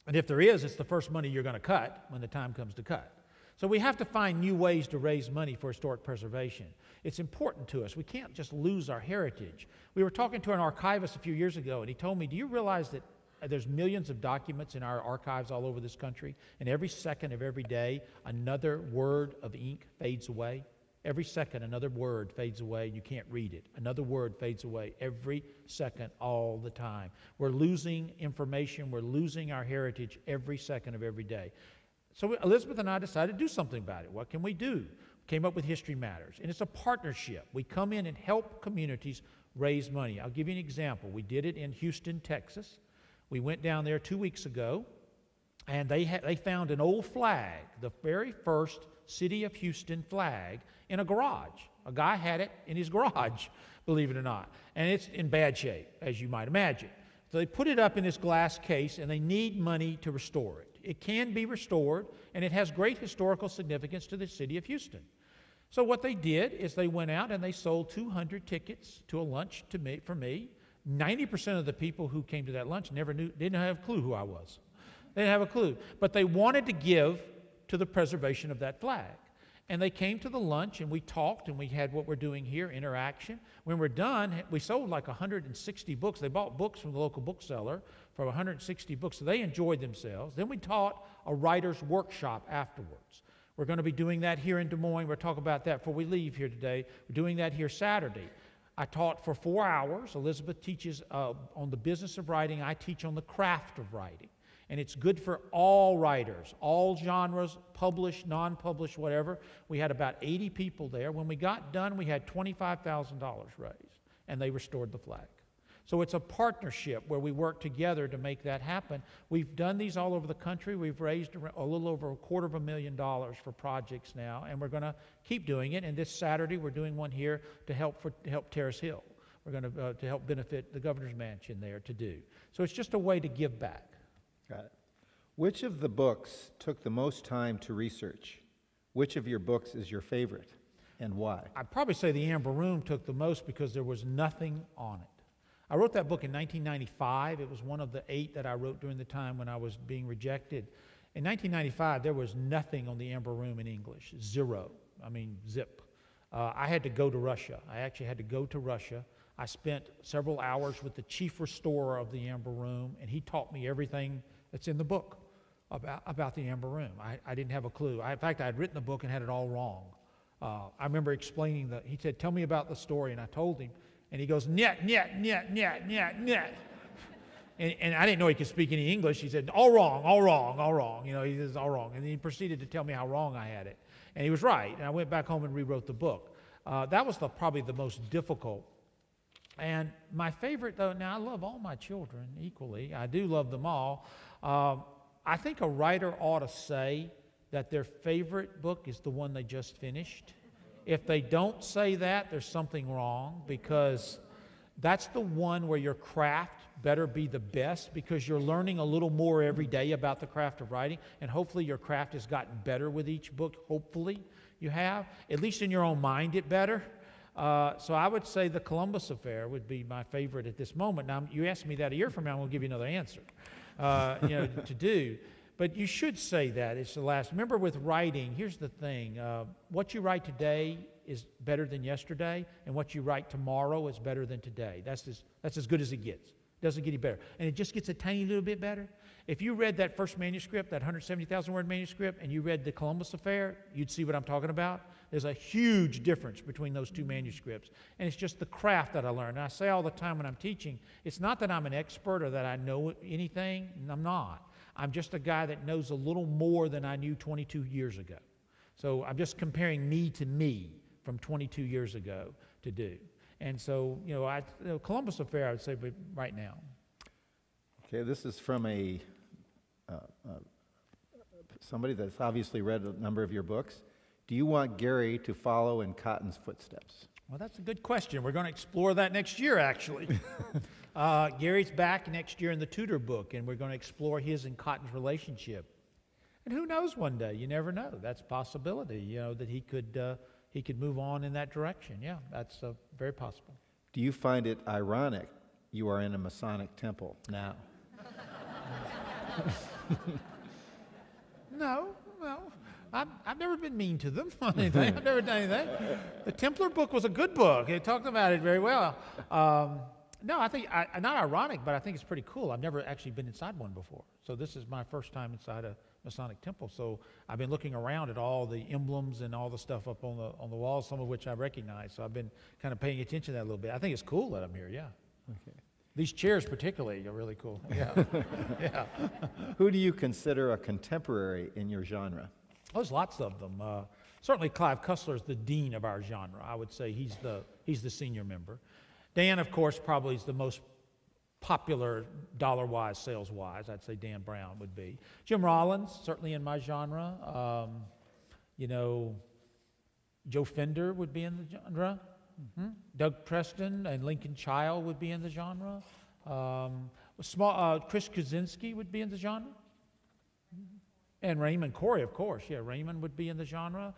S3: And if there is, it's the first money you're going to cut when the time comes to cut. So we have to find new ways to raise money for historic preservation. It's important to us. We can't just lose our heritage. We were talking to an archivist a few years ago, and he told me, do you realize that there's millions of documents in our archives all over this country, and every second of every day, another word of ink fades away? Every second, another word fades away, and you can't read it. Another word fades away every second, all the time. We're losing information. We're losing our heritage every second of every day. So Elizabeth and I decided to do something about it. What can we do? Came up with History Matters, and it's a partnership. We come in and help communities raise money. I'll give you an example. We did it in Houston, Texas. We went down there 2 weeks ago, and they found an old flag, the very first City of Houston flag, in a garage. A guy had it in his garage, believe it or not, and it's in bad shape, as you might imagine. So they put it up in this glass case, and they need money to restore it. It can be restored, and it has great historical significance to the city of Houston. So what they did is they went out and they sold 200 tickets to a lunch for me. 90% of the people who came to that lunch didn't have a clue who I was. They didn't have a clue. But they wanted to give to the preservation of that flag. And they came to the lunch, and we talked, and we had what we're doing here, interaction. When we're done, we sold like 160 books. They bought books from the local bookseller for 160 books, so they enjoyed themselves. Then we taught a writer's workshop afterwards. We're going to be doing that here in Des Moines. We'll talk about that before we leave here today. We're doing that here Saturday. I taught for 4 hours. Elizabeth teaches on the business of writing. I teach on the craft of writing. And it's good for all writers, all genres, published, non-published, whatever. We had about 80 people there. When we got done, we had $25,000 raised, and they restored the flag. So it's a partnership where we work together to make that happen. We've done these all over the country. We've raised a little over $250,000 for projects now, and we're going to keep doing it. And this Saturday, we're doing one here to help Terrace Hill. We're going to help benefit the governor's mansion there to do. So it's just a way to give back.
S2: Got it. Which of the books took the most time to research? Which of your books is your favorite, and why?
S3: I'd probably say The Amber Room took the most because there was nothing on it. I wrote that book in 1995. It was one of the 8 that I wrote during the time when I was being rejected. In 1995, there was nothing on The Amber Room in English. Zero. I mean, zip. I had to go to Russia. I actually had to go to Russia. I spent several hours with the chief restorer of the Amber Room, and he taught me everything that's in the book about the Amber Room. I didn't have a clue. In fact, I had written the book and had it all wrong. I remember explaining he said, tell me about the story, and I told him, and he goes, net, net, net, net, net, net. And I didn't know he could speak any English. He said, all wrong, all wrong, all wrong. You know, he says, all wrong. And then he proceeded to tell me how wrong I had it. And he was right, and I went back home and rewrote the book. That was probably the most difficult. And my favorite, though, now I love all my children equally. I do love them all. I think a writer ought to say that their favorite book is the one they just finished. If they don't say that, there's something wrong, because that's the one where your craft better be the best, because you're learning a little more every day about the craft of writing, and hopefully your craft has gotten better with each book. Hopefully you have. At least in your own mind it better. So I would say The Columbus Affair would be my favorite at this moment. Now, you ask me that a year from now, I'm going to give you another answer, to do. But you should say that. It's the last. Remember, with writing, here's the thing. What you write today is better than yesterday, and what you write tomorrow is better than today. That's as good as it gets. It doesn't get any better. And it just gets a tiny little bit better. If you read that first manuscript, that 170,000-word manuscript, and you read The Columbus Affair, you'd see what I'm talking about. There's a huge difference between those two manuscripts. And it's just the craft that I learned. And I say all the time when I'm teaching, it's not that I'm an expert or that I know anything. I'm not. I'm just a guy that knows a little more than I knew 22 years ago. So I'm just comparing me to me from 22 years ago to do. And so, Columbus Affair, I would say right now.
S2: Okay, this is from somebody that's obviously read a number of your books. Do you want Gary to follow in Cotton's footsteps?
S3: Well, that's a good question. We're going to explore that next year, actually. Gary's back next year in the Tudor book, and we're going to explore his and Cotton's relationship. And who knows, one day, you never know. That's a possibility, that he could move on in that direction. Yeah, that's very possible.
S2: Do you find it ironic you are in a Masonic temple now?
S3: No. I've never been mean to them on anything. I've never done anything. The Templar book was a good book. It talked about it very well. No, I think, not ironic, but I think it's pretty cool. I've never actually been inside one before. So this is my first time inside a Masonic temple. So I've been looking around at all the emblems and all the stuff up on the walls, some of which I recognize. So I've been kind of paying attention to that a little bit. I think it's cool that I'm here, yeah.
S2: Okay.
S3: These chairs particularly are really cool. Yeah. Yeah.
S2: Who do you consider a contemporary in your genre?
S3: There's lots of them. Certainly Clive Cussler is the dean of our genre. I would say he's the senior member. Dan, of course, probably is the most popular dollar-wise, sales-wise. I'd say Dan Brown would be. Jim Rollins, certainly in my genre. Joe Fender would be in the genre. Mm-hmm. Doug Preston and Lincoln Child would be in the genre. Chris Kaczynski would be in the genre. And Raymond Corey, of course. Yeah, Raymond would be in the genre.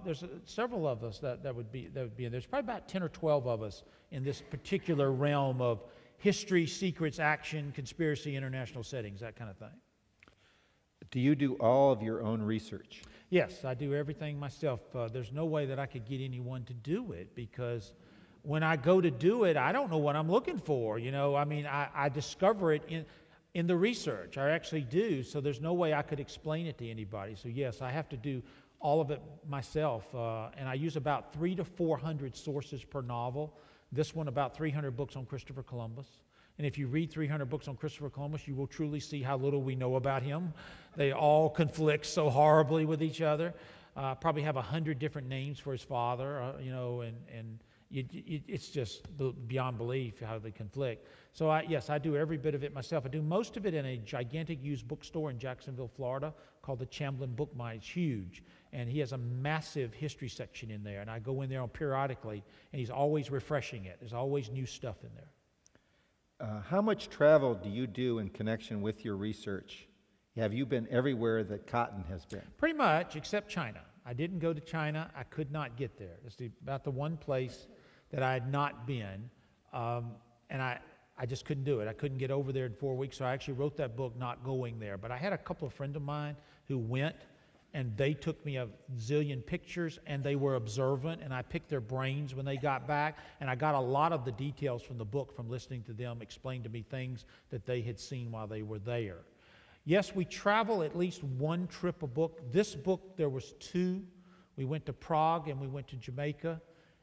S3: There's several of us that would be in. There's probably about 10 or 12 of us in this particular realm of history, secrets, action, conspiracy, international settings, that kind of thing.
S2: Do you do all of your own research?
S3: Yes, I do everything myself. There's no way that I could get anyone to do it, because when I go to do it, I don't know what I'm looking for. I discover it in the research. I actually do, so there's no way I could explain it to anybody. So yes, I have to do all of it myself, and I use about 300 to 400 sources per novel. This one, about 300 books on Christopher Columbus. And if you read 300 books on Christopher Columbus, you will truly see how little we know about him. They all conflict so horribly with each other. Probably have 100 different names for his father, and it's just beyond belief how they conflict. So yes, I do every bit of it myself. I do most of it in a gigantic used bookstore in Jacksonville, Florida, called the Chamblin Book Mine. It's huge, and he has a massive history section in there, and I go in there periodically, and he's always refreshing it. There's always new stuff in there.
S2: How much travel do you do in connection with your research? Have you been everywhere that cotton has been?
S3: Pretty much, except China. I didn't go to China. I could not get there. It's about the one place that I had not been, and I just couldn't do it. I couldn't get over there in 4 weeks, so I actually wrote that book not going there. But I had a couple of friends of mine who went, and they took me a zillion pictures, and they were observant, and I picked their brains when they got back, and I got a lot of the details from the book from listening to them explain to me things that they had seen while they were there. Yes, we travel at least one trip a book. This book, there was two. We went to Prague and we went to Jamaica.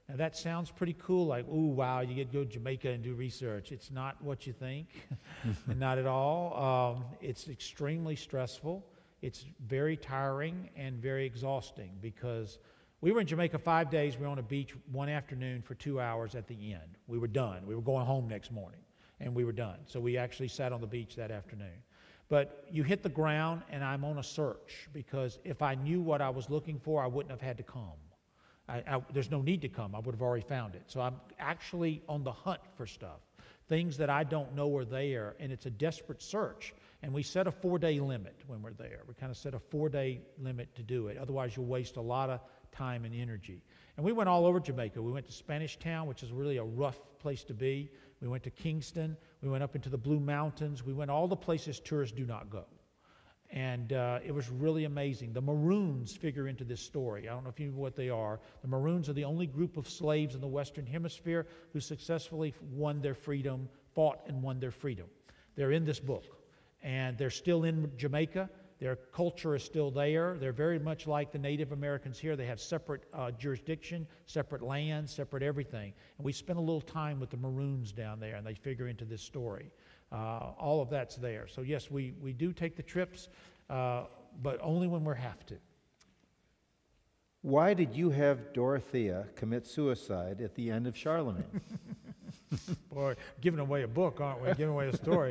S3: Now that sounds pretty cool, like, ooh, wow, you get to go to Jamaica and do research. It's not what you think, and not at all. It's extremely stressful. It's very tiring and very exhausting because we were in Jamaica 5 days. We were on a beach one afternoon for 2 hours at the end. We were done. We were going home next morning, and we were done. So we actually sat on the beach that afternoon. But you hit the ground, and I'm on a search, because if I knew what I was looking for, I wouldn't have had to come. There's no need to come. I would have already found it. So I'm actually on the hunt for stuff, things that I don't know are there, and it's a desperate search. And we set a 4-day limit when we're there. We kind of set a 4-day limit to do it. Otherwise, you'll waste a lot of time and energy. And we went all over Jamaica. We went to Spanish Town, which is really a rough place to be. We went to Kingston. We went up into the Blue Mountains. We went all the places tourists do not go. And it was really amazing. The Maroons figure into this story. I don't know if you know what they are. The Maroons are the only group of slaves in the Western Hemisphere who successfully won their freedom, fought and won their freedom. They're in this book. And they're still in Jamaica. Their culture is still there. They're very much like the Native Americans here. They have separate jurisdiction, separate land, separate everything. And we spent a little time with the Maroons down there, and they figure into this story. All of that's there. So yes, we do take the trips, but only when we have to.
S2: Why did you have Dorothea commit suicide at the end of Charlemagne?
S3: Boy, giving away a book, aren't we? Giving away a story.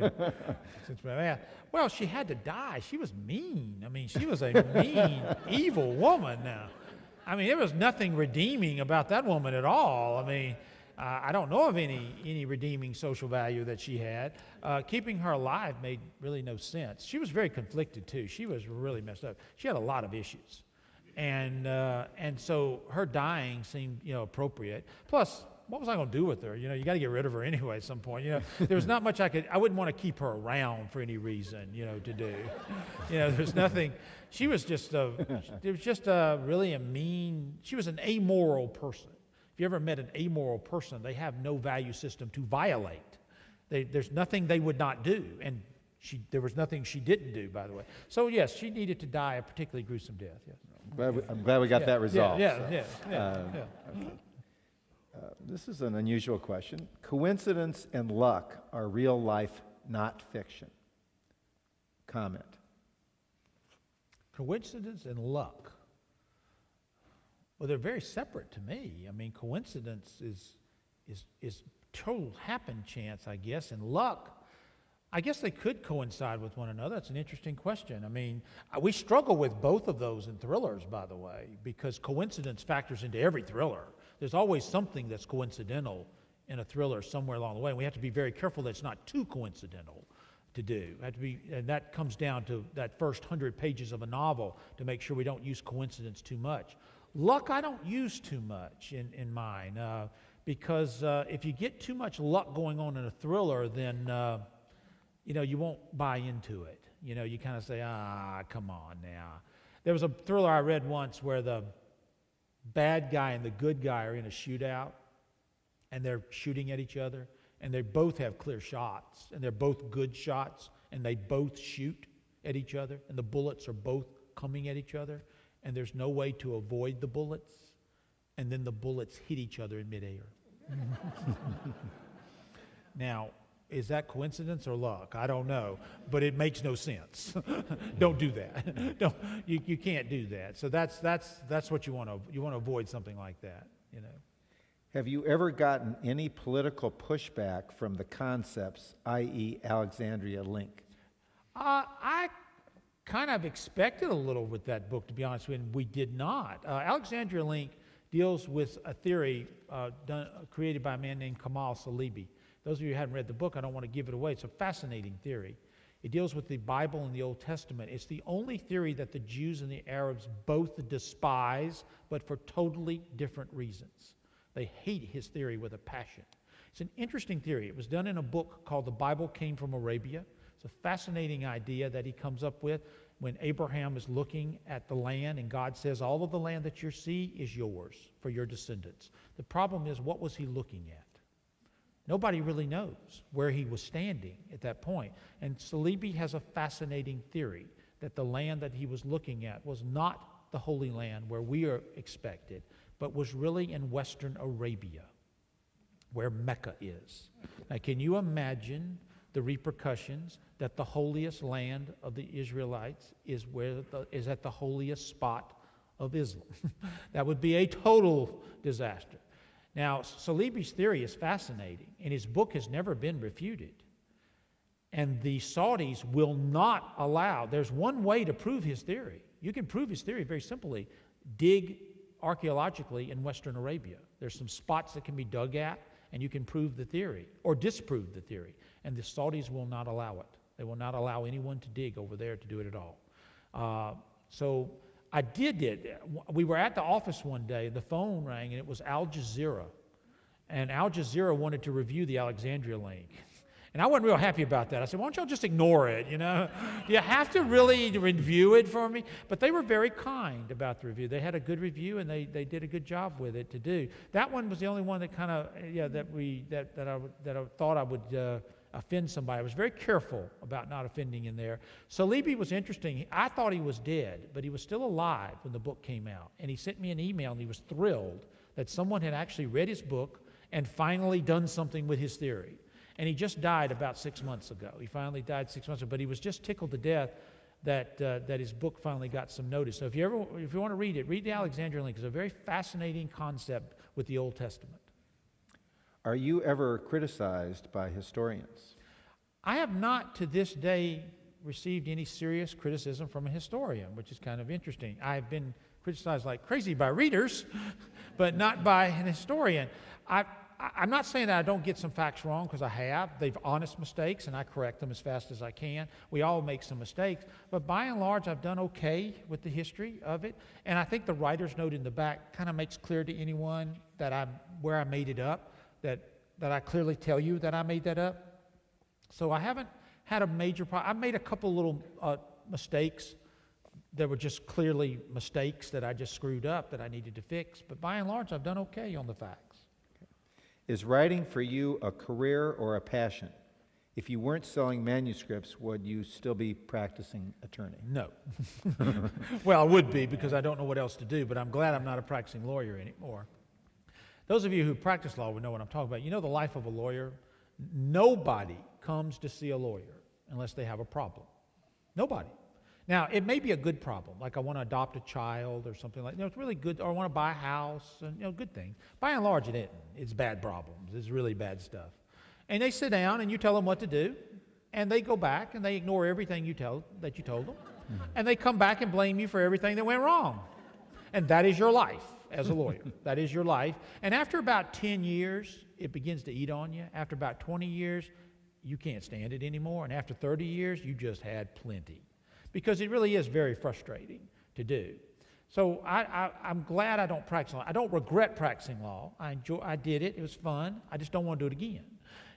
S3: Since we're there. Well, she had to die. She was mean. I mean, she was a mean, evil woman now. I mean, there was nothing redeeming about that woman at all. I mean, I don't know of any redeeming social value that she had. Keeping her alive made really no sense. She was very conflicted, too. She was really messed up. She had a lot of issues. And so her dying seemed, appropriate. Plus, what was I going to do with her? You got to get rid of her anyway at some point. There was not much I wouldn't want to keep her around for any reason, to do. There's nothing. She was just really a mean, she was an amoral person. If you ever met an amoral person, they have no value system to violate. There's nothing they would not do. And there was nothing she didn't do, by the way. So yes, she needed to die a particularly gruesome death, yes.
S2: I'm glad we got that resolved.
S3: Yeah.
S2: Okay. This is an unusual question. Coincidence and luck are real life, not fiction. Comment.
S3: Coincidence and luck. Well, they're very separate to me. I mean, coincidence is total happen chance, I guess, and luck, I guess they could coincide with one another. That's an interesting question. I mean, we struggle with both of those in thrillers, by the way, because coincidence factors into every thriller. There's always something that's coincidental in a thriller somewhere along the way, and we have to be very careful that it's not too coincidental to do. And that comes down to that first 100 pages of a novel to make sure we don't use coincidence too much. Luck I don't use too much in mine, because if you get too much luck going on in a thriller, then you won't buy into it. You kind of say, come on now. There was a thriller I read once where the bad guy and the good guy are in a shootout, and they're shooting at each other, and they both have clear shots, and they're both good shots, and they both shoot at each other, and the bullets are both coming at each other, and there's no way to avoid the bullets, and then the bullets hit each other in midair. Now, is that coincidence or luck? I don't know, but it makes no sense. Don't do that. You can't do that. So that's what you want to avoid something like that.
S2: Have you ever gotten any political pushback from the concepts, i.e. Alexandria link?
S3: I kind of expected a little with that book, to be honest with you, and we did not. Alexandria Link deals with a theory created by a man named Kamal Salibi. Those of you who haven't read the book, I don't want to give it away. It's a fascinating theory. It deals with the Bible and the Old Testament. It's the only theory that the Jews and the Arabs both despise, but for totally different reasons. They hate his theory with a passion. It's an interesting theory. It was done in a book called The Bible Came from Arabia. It's a fascinating idea that he comes up with when Abraham is looking at the land and God says, all of the land that you see is yours for your descendants. The problem is, what was he looking at? Nobody really knows where he was standing at that point. And Salibi has a fascinating theory that the land that he was looking at was not the Holy Land where we are expected, but was really in Western Arabia, where Mecca is. Now, can you imagine the repercussions that the holiest land of the Israelites is at the holiest spot of Islam? That would be a total disaster. Now, Salibi's theory is fascinating, and his book has never been refuted. And the Saudis will not allow, there's one way to prove his theory. You can prove his theory very simply. Dig archaeologically in Western Arabia. There's some spots that can be dug at, and you can prove the theory, or disprove the theory. And the Saudis will not allow it. They will not allow anyone to dig over there to do it at all. So I did it. We were at the office one day, the phone rang, and it was Al Jazeera. And Al Jazeera wanted to review the Alexandria link. And I wasn't real happy about that. I said, why don't y'all just ignore it, you know? Do you have to really review it for me? But they were very kind about the review. They had a good review, and they did a good job with it to do. That one was the only one that kind of, that I thought I would offend somebody. I was very careful about not offending in there. Salibi was interesting. I thought he was dead, but he was still alive when the book came out. And he sent me an email, and he was thrilled that someone had actually read his book and finally done something with his theory. And he just died about 6 months ago. He finally died 6 months ago, but he was just tickled to death that his book finally got some notice. So if you want to read it, read the Alexandria link. It's a very fascinating concept with the Old Testament.
S2: Are you ever criticized by historians?
S3: I have not to this day received any serious criticism from a historian, which is kind of interesting. I've been criticized like crazy by readers, but not by an historian. I'm not saying that I don't get some facts wrong, because I have. They've honest mistakes, and I correct them as fast as I can. We all make some mistakes. But by and large, I've done okay with the history of it. And I think the writer's note in the back kind of makes clear to anyone that where I made it up, that I clearly tell you that I made that up. So I haven't had a major problem. I made a couple little mistakes that were just clearly mistakes that I just screwed up that I needed to fix. But by and large, I've done okay on the facts.
S2: Is writing for you a career or a passion? If you weren't selling manuscripts, would you still be practicing attorney?
S3: No. Well, I would be, because I don't know what else to do, but I'm glad I'm not a practicing lawyer anymore. Those of you who practice law would know what I'm talking about. You know the life of a lawyer? Nobody comes to see a lawyer unless they have a problem. Nobody. Now, it may be a good problem, like I want to adopt a child or something like that. It's really good, or I want to buy a house, and good thing. By and large, it isn't. It's bad problems. It's really bad stuff. And they sit down, and you tell them what to do, and they go back, and they ignore everything you told them, and they come back and blame you for everything that went wrong. And that is your life as a lawyer. That is your life. And after about 10 years, it begins to eat on you. After about 20 years, you can't stand it anymore. And after 30 years, you just had plenty. Because it really is very frustrating to do. So I'm glad I don't practice law. I don't regret practicing law. I did it. It was fun. I just don't want to do it again,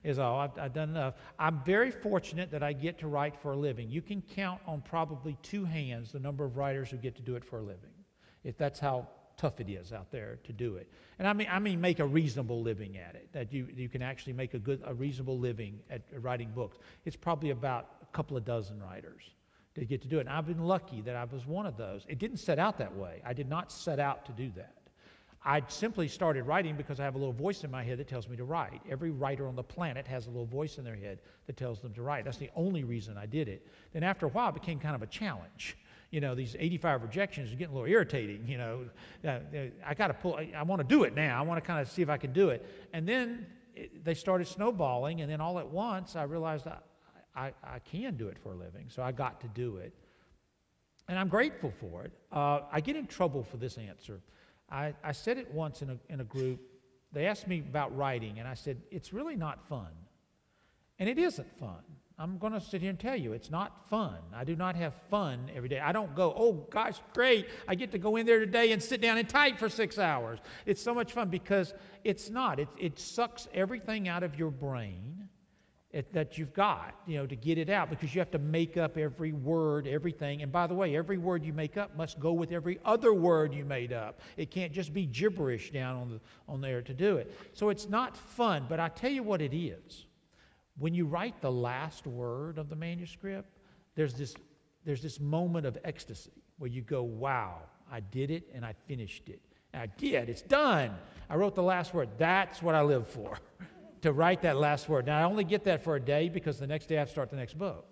S3: is all. I've done enough. I'm very fortunate that I get to write for a living. You can count on probably 2 hands the number of writers who get to do it for a living. If that's how tough it is out there to do it. And I mean make a reasonable living at it, that you can actually make a reasonable living at writing books. It's probably about a couple of dozen writers to get to do it. And I've been lucky that I was one of those. It didn't set out that way. I did not set out to do that. I simply started writing because I have a little voice in my head that tells me to write. Every writer on the planet has a little voice in their head that tells them to write. That's the only reason I did it. Then after a while, it became kind of a challenge. these 85 rejections are getting a little irritating, I got to pull, I want to do it now. I want to kind of see if I can do it. And then they started snowballing, and then all at once I realized I can do it for a living, so I got to do it. And I'm grateful for it. I get in trouble for this answer. I said it once in a group. They asked me about writing, and I said, it's really not fun. And it isn't fun. I'm going to sit here and tell you, it's not fun. I do not have fun every day. I don't go, oh, gosh, great, I get to go in there today and sit down and type for 6 hours. It's so much fun because it's not. It sucks everything out of your brain that you've got, to get it out, because you have to make up every word, everything. And by the way, every word you make up must go with every other word you made up. It can't just be gibberish down on there to do it. So it's not fun, but I tell you what it is. When you write the last word of the manuscript, there's this moment of ecstasy where you go, wow, I did it and I finished it. And I did, it's done. I wrote the last word. That's what I live for. To write that last word. Now, I only get that for a day because the next day I have to start the next book,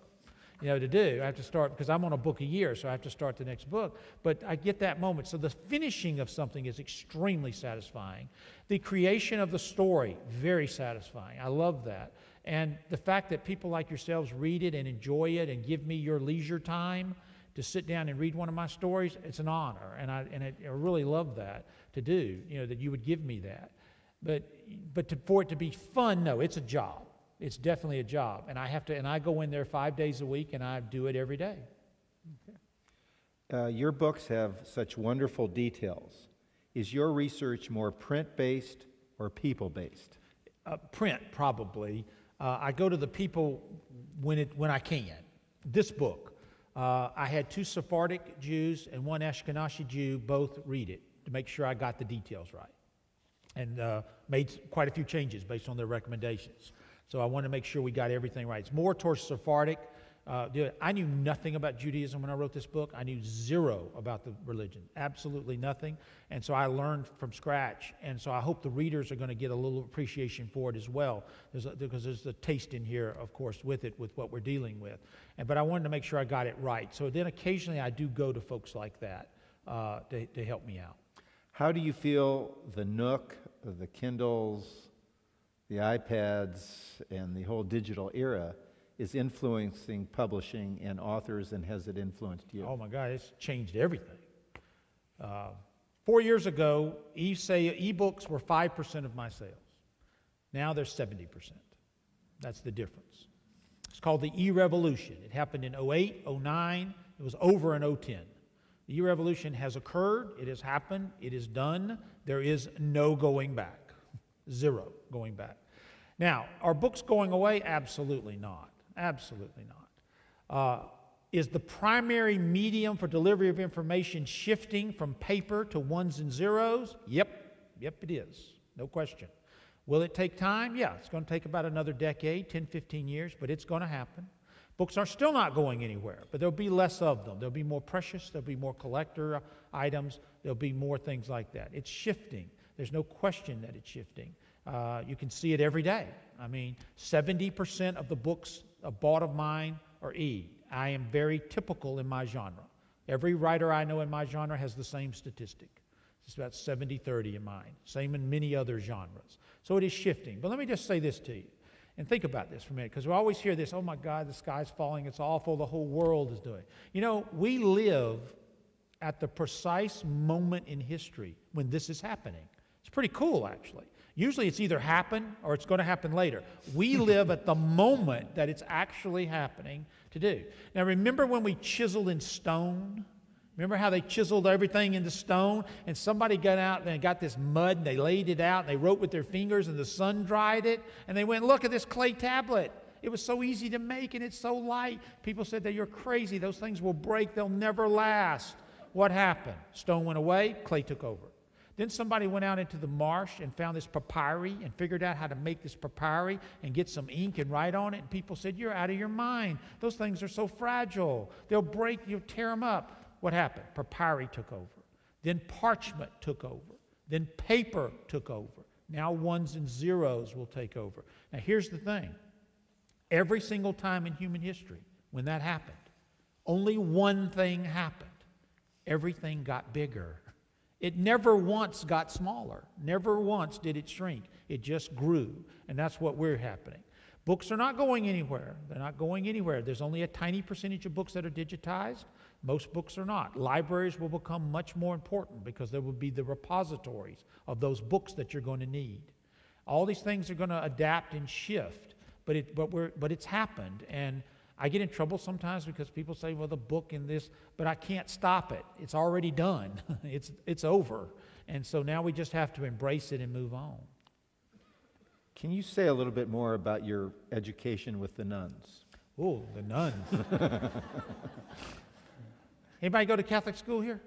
S3: to do. I have to start, because I'm on a book a year, so I have to start the next book. But I get that moment. So the finishing of something is extremely satisfying. The creation of the story, very satisfying. I love that. And the fact that people like yourselves read it and enjoy it and give me your leisure time to sit down and read one of my stories, it's an honor. And I really love that to do, that you would give me that. But for it to be fun, no, it's a job. It's definitely a job. And I go in there 5 days a week, and I do it every day.
S2: Okay. Your books have such wonderful details. Is your research more print-based or people-based?
S3: Print, probably. I go to the people when I can. This book, I had 2 Sephardic Jews and 1 Ashkenazi Jew both read it to make sure I got the details right. And made quite a few changes based on their recommendations. So I wanted to make sure we got everything right. It's more towards Sephardic. I knew nothing about Judaism when I wrote this book. I knew zero about the religion, absolutely nothing. And so I learned from scratch. And so I hope the readers are going to get a little appreciation for it as well, because there's a taste in here, of course, with what we're dealing with. But I wanted to make sure I got it right. So then occasionally I do go to folks like that to help me out.
S2: How do you feel the Nook, the Kindles, the iPads, and the whole digital era is influencing publishing and authors, and has it influenced you?
S3: Oh my God, it's changed everything. 4 years ago, e-books were 5% of my sales. Now they're 70%. That's the difference. It's called the e-revolution. It happened in 08, 09. It was over in 010. The e-revolution has occurred, it has happened, it is done. There is no going back. Zero going back. Now, are books going away? Absolutely not. Absolutely not. Is the primary medium for delivery of information shifting from paper to ones and zeros? Yep, it is. No question. Will it take time? Yeah, it's going to take about another decade, 10, 15 years, but it's going to happen. Books are still not going anywhere, but there'll be less of them. There'll be more precious, there'll be more collector items, there'll be more things like that. It's shifting. There's no question that it's shifting. You can see it every day. I mean, 70% of the books bought of mine are e. I am very typical in my genre. Every writer I know in my genre has the same statistic. It's about 70-30 in mine. Same in many other genres. So it is shifting. But let me just say this to you. And think about this for a minute, because we always hear this, oh my God, the sky's falling, it's awful, the whole world is doing. We live at the precise moment in history when this is happening. It's pretty cool, actually. Usually it's either happened or it's going to happen later. We live at the moment that it's actually happening to do. Now remember when we chiseled in stone? Remember how they chiseled everything into stone, and somebody got out and got this mud and they laid it out and they wrote with their fingers and the sun dried it, and they went, look at this clay tablet. It was so easy to make and it's so light. People said that you're crazy. Those things will break. They'll never last. What happened? Stone went away, clay took over. Then somebody went out into the marsh and found this papyri and figured out how to make this papyri and get some ink and write on it, and people said, you're out of your mind. Those things are so fragile. They'll break, you'll tear them up. What happened? Papyri took over. Then parchment took over. Then paper took over. Now ones and zeros will take over. Now here's the thing. Every single time in human history when that happened, only one thing happened. everything got bigger. It never once got smaller. Never once did it shrink. It just grew, and that's what we're happening. Books are not going anywhere. They're not going anywhere. There's only a tiny percentage of books that are digitized. Most books are not. Libraries will become much more important because there will be the repositories of those books that you're going to need. All these things are going to adapt and shift, but it's happened. And I get in trouble sometimes because people say, well, the book in this, but I can't stop it. It's already done. It's over. And so now we just have to embrace it and move on.
S2: Can you say a little bit more about your education with the nuns?
S3: Oh, the nuns. Anybody go to Catholic school here?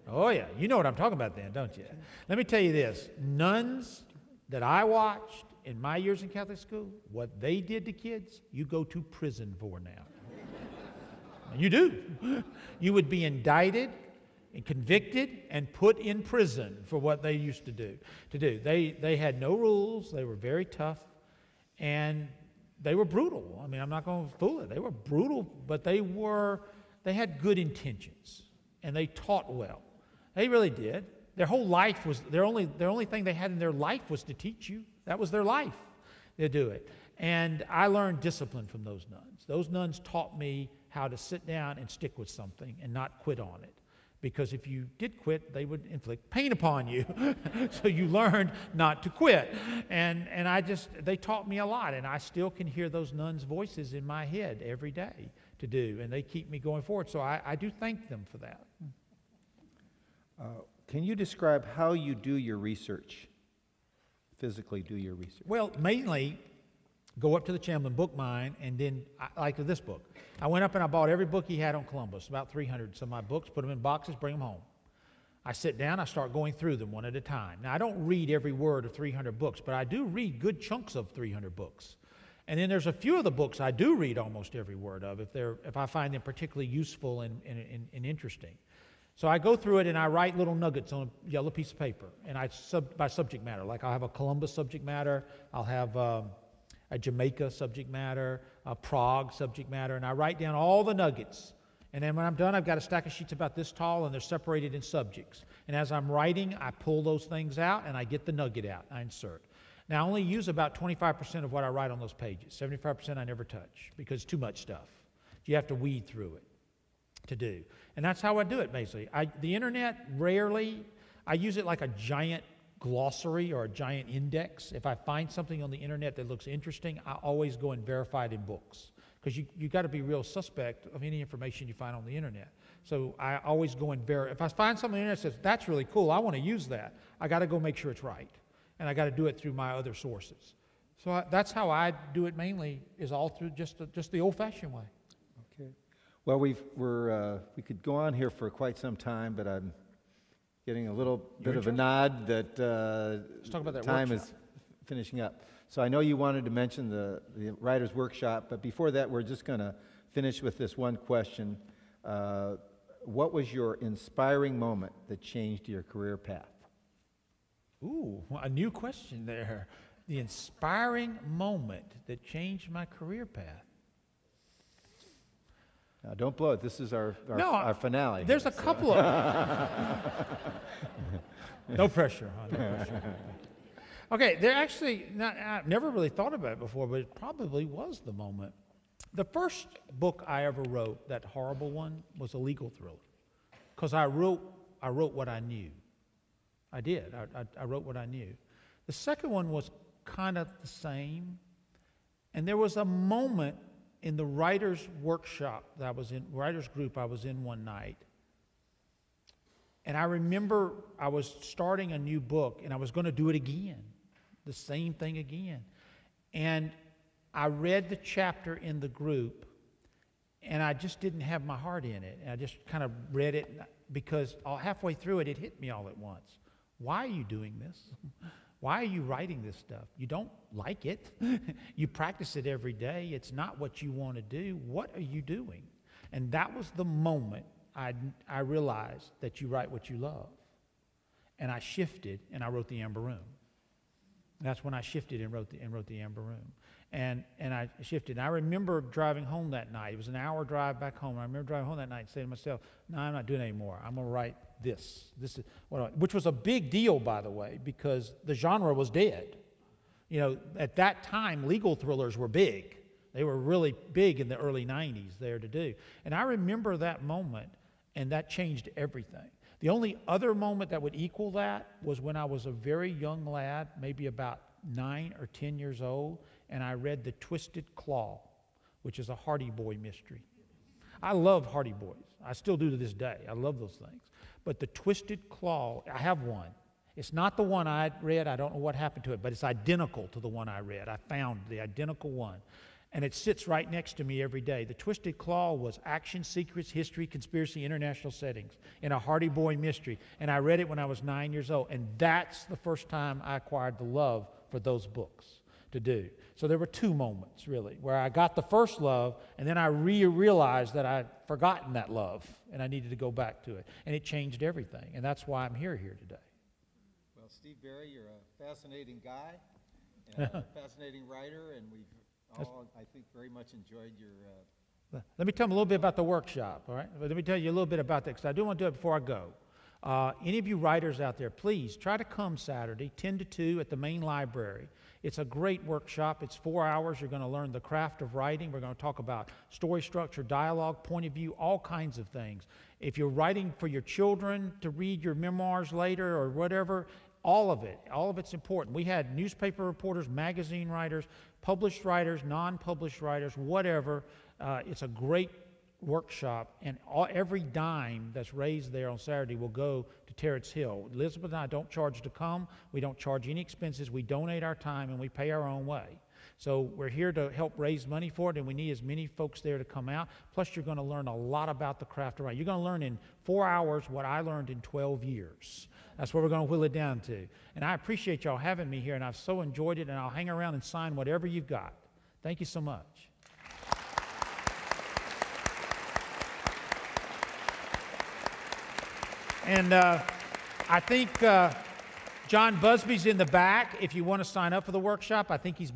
S3: Oh, yeah. You know what I'm talking about then, don't you? Let me tell you this. Nuns that I watched in my years in Catholic school, what they did to kids, you go to prison for now. You do. You would be indicted and convicted and put in prison for what they used to do. They had no rules. They were very tough, and they were brutal. I mean, I'm not going to fool it. They were brutal, but they had good intentions, and they taught well. They really did. Their whole life was their only thing they had in their life was to teach you. That was their life. They do it. And I learned discipline from those nuns. Those nuns taught me how to sit down and stick with something and not quit on it. Because if you did quit, they would inflict pain upon you. So you learned not to quit. And they taught me a lot. And I still can hear those nuns' voices in my head every day to do. And they keep me going forward. So I do thank them for that.
S2: Can you describe how you do your research? Physically do your research?
S3: Well, mainly go up to the Chamberlain book mine, and then, like this book, I went up and I bought every book he had on Columbus, about 300 some of my books, put them in boxes, bring them home. I sit down, I start going through them one at a time. Now, I don't read every word of 300 books, but I do read good chunks of 300 books. And then there's a few of the books I do read almost every word of, if I find them particularly useful and interesting. So I go through it and I write little nuggets on a yellow piece of paper, and by subject matter. Like I'll have a Columbus subject matter, I'll have a Jamaica subject matter, a Prague subject matter, and I write down all the nuggets. And then when I'm done, I've got a stack of sheets about this tall, and they're separated in subjects. And as I'm writing, I pull those things out, and I get the nugget out, I insert. Now, I only use about 25% of what I write on those pages. 75% I never touch, because it's too much stuff. You have to weed through it to do. And that's how I do it, basically. The internet, rarely, I use it like a giant glossary or a giant index. If I find something on the internet that looks interesting, I always go and verify it in books. Because you got to be real suspect of any information you find on the internet. So I always go and verify. If I find something on the internet that says, that's really cool, I want to use that, I got to go make sure it's right. And I got to do it through my other sources. So that's how I do it mainly, is all through just the old-fashioned way.
S2: Okay. Well, we could go on here for quite some time, but I'm getting a little bit of a nod that
S3: Let's talk about that
S2: time
S3: workshop.
S2: is finishing up. So I know you wanted to mention the Writer's Workshop, but before that, we're just going to finish with this one question. What was your inspiring moment that changed your career path?
S3: Ooh, a new question there. The inspiring moment that changed my career path.
S2: Now, don't blow it. This is our finale.
S3: There's a couple of... No pressure, huh? No pressure. Okay, there actually, I've never really thought about it before, but it probably was the moment. The first book I ever wrote, that horrible one, was a legal thriller. Because I wrote what I knew. I did. I wrote what I knew. The second one was kind of the same. And there was a moment in the writer's workshop that I was in, writer's group I was in one night. And I remember I was starting a new book, and I was going to do it again, the same thing again. And I read the chapter in the group, and I just didn't have my heart in it. And I just kind of read it because halfway through it, it hit me all at once. Why are you doing this? Why are you writing this stuff? You don't like it. You practice it every day. It's not what you want to do. What are you doing? And that was the moment I realized that you write what you love. And I shifted, and I wrote The Amber Room. That's when I shifted and wrote the Amber Room. And I shifted. And I remember driving home that night. It was an hour drive back home. I remember driving home that night and saying to myself, no, I'm not doing it anymore. I'm going to write this. This is which was a big deal, by the way, because the genre was dead. You know, at that time, legal thrillers were big. They were really big in the early 90s there to do. And I remember that moment, and that changed everything. The only other moment that would equal that was when I was a very young lad, maybe about 9 or 10 years old, and I read The Twisted Claw, which is a Hardy Boy mystery. I love Hardy Boys. I still do to this day. I love those things. But The Twisted Claw, I have one. It's not the one I read. I don't know what happened to it, but it's identical to the one I read. I found the identical one. And it sits right next to me every day. The Twisted Claw was action, secrets, history, conspiracy, international settings in a Hardy Boy mystery. And I read it when I was 9 years old. And that's the first time I acquired the love for those books to do. So there were two moments, really, where I got the first love, and then I realized that I'd forgotten that love, and I needed to go back to it. And it changed everything. And that's why I'm here today.
S2: Well, Steve Berry, you're a fascinating guy, and a fascinating writer, and we've all, I think, very much enjoyed your...
S3: Let me tell them a little bit about the workshop, all right? Let me tell you a little bit about that, because I do want to do it before I go. Any of you writers out there, please try to come Saturday, 10 to 2 at the main library. It's a great workshop. It's 4 hours. You're going to learn the craft of writing. We're going to talk about story structure, dialogue, point of view, all kinds of things. If you're writing for your children to read your memoirs later or whatever, all of it's important. We had newspaper reporters, magazine writers, published writers, non-published writers, whatever. It's a great workshop, and every dime that's raised there on Saturday will go to Terrence Hill. Elizabeth and I don't charge to come. We don't charge any expenses. We donate our time, and we pay our own way. So we're here to help raise money for it, and we need as many folks there to come out. Plus, you're going to learn a lot about the craft of writing. You're going to learn in 4 hours what I learned in 12 years. That's what we're going to whittle it down to. And I appreciate y'all having me here, and I've so enjoyed it, and I'll hang around and sign whatever you've got. Thank you so much. And I think John Busby's in the back if you want to sign up for the workshop. I think he's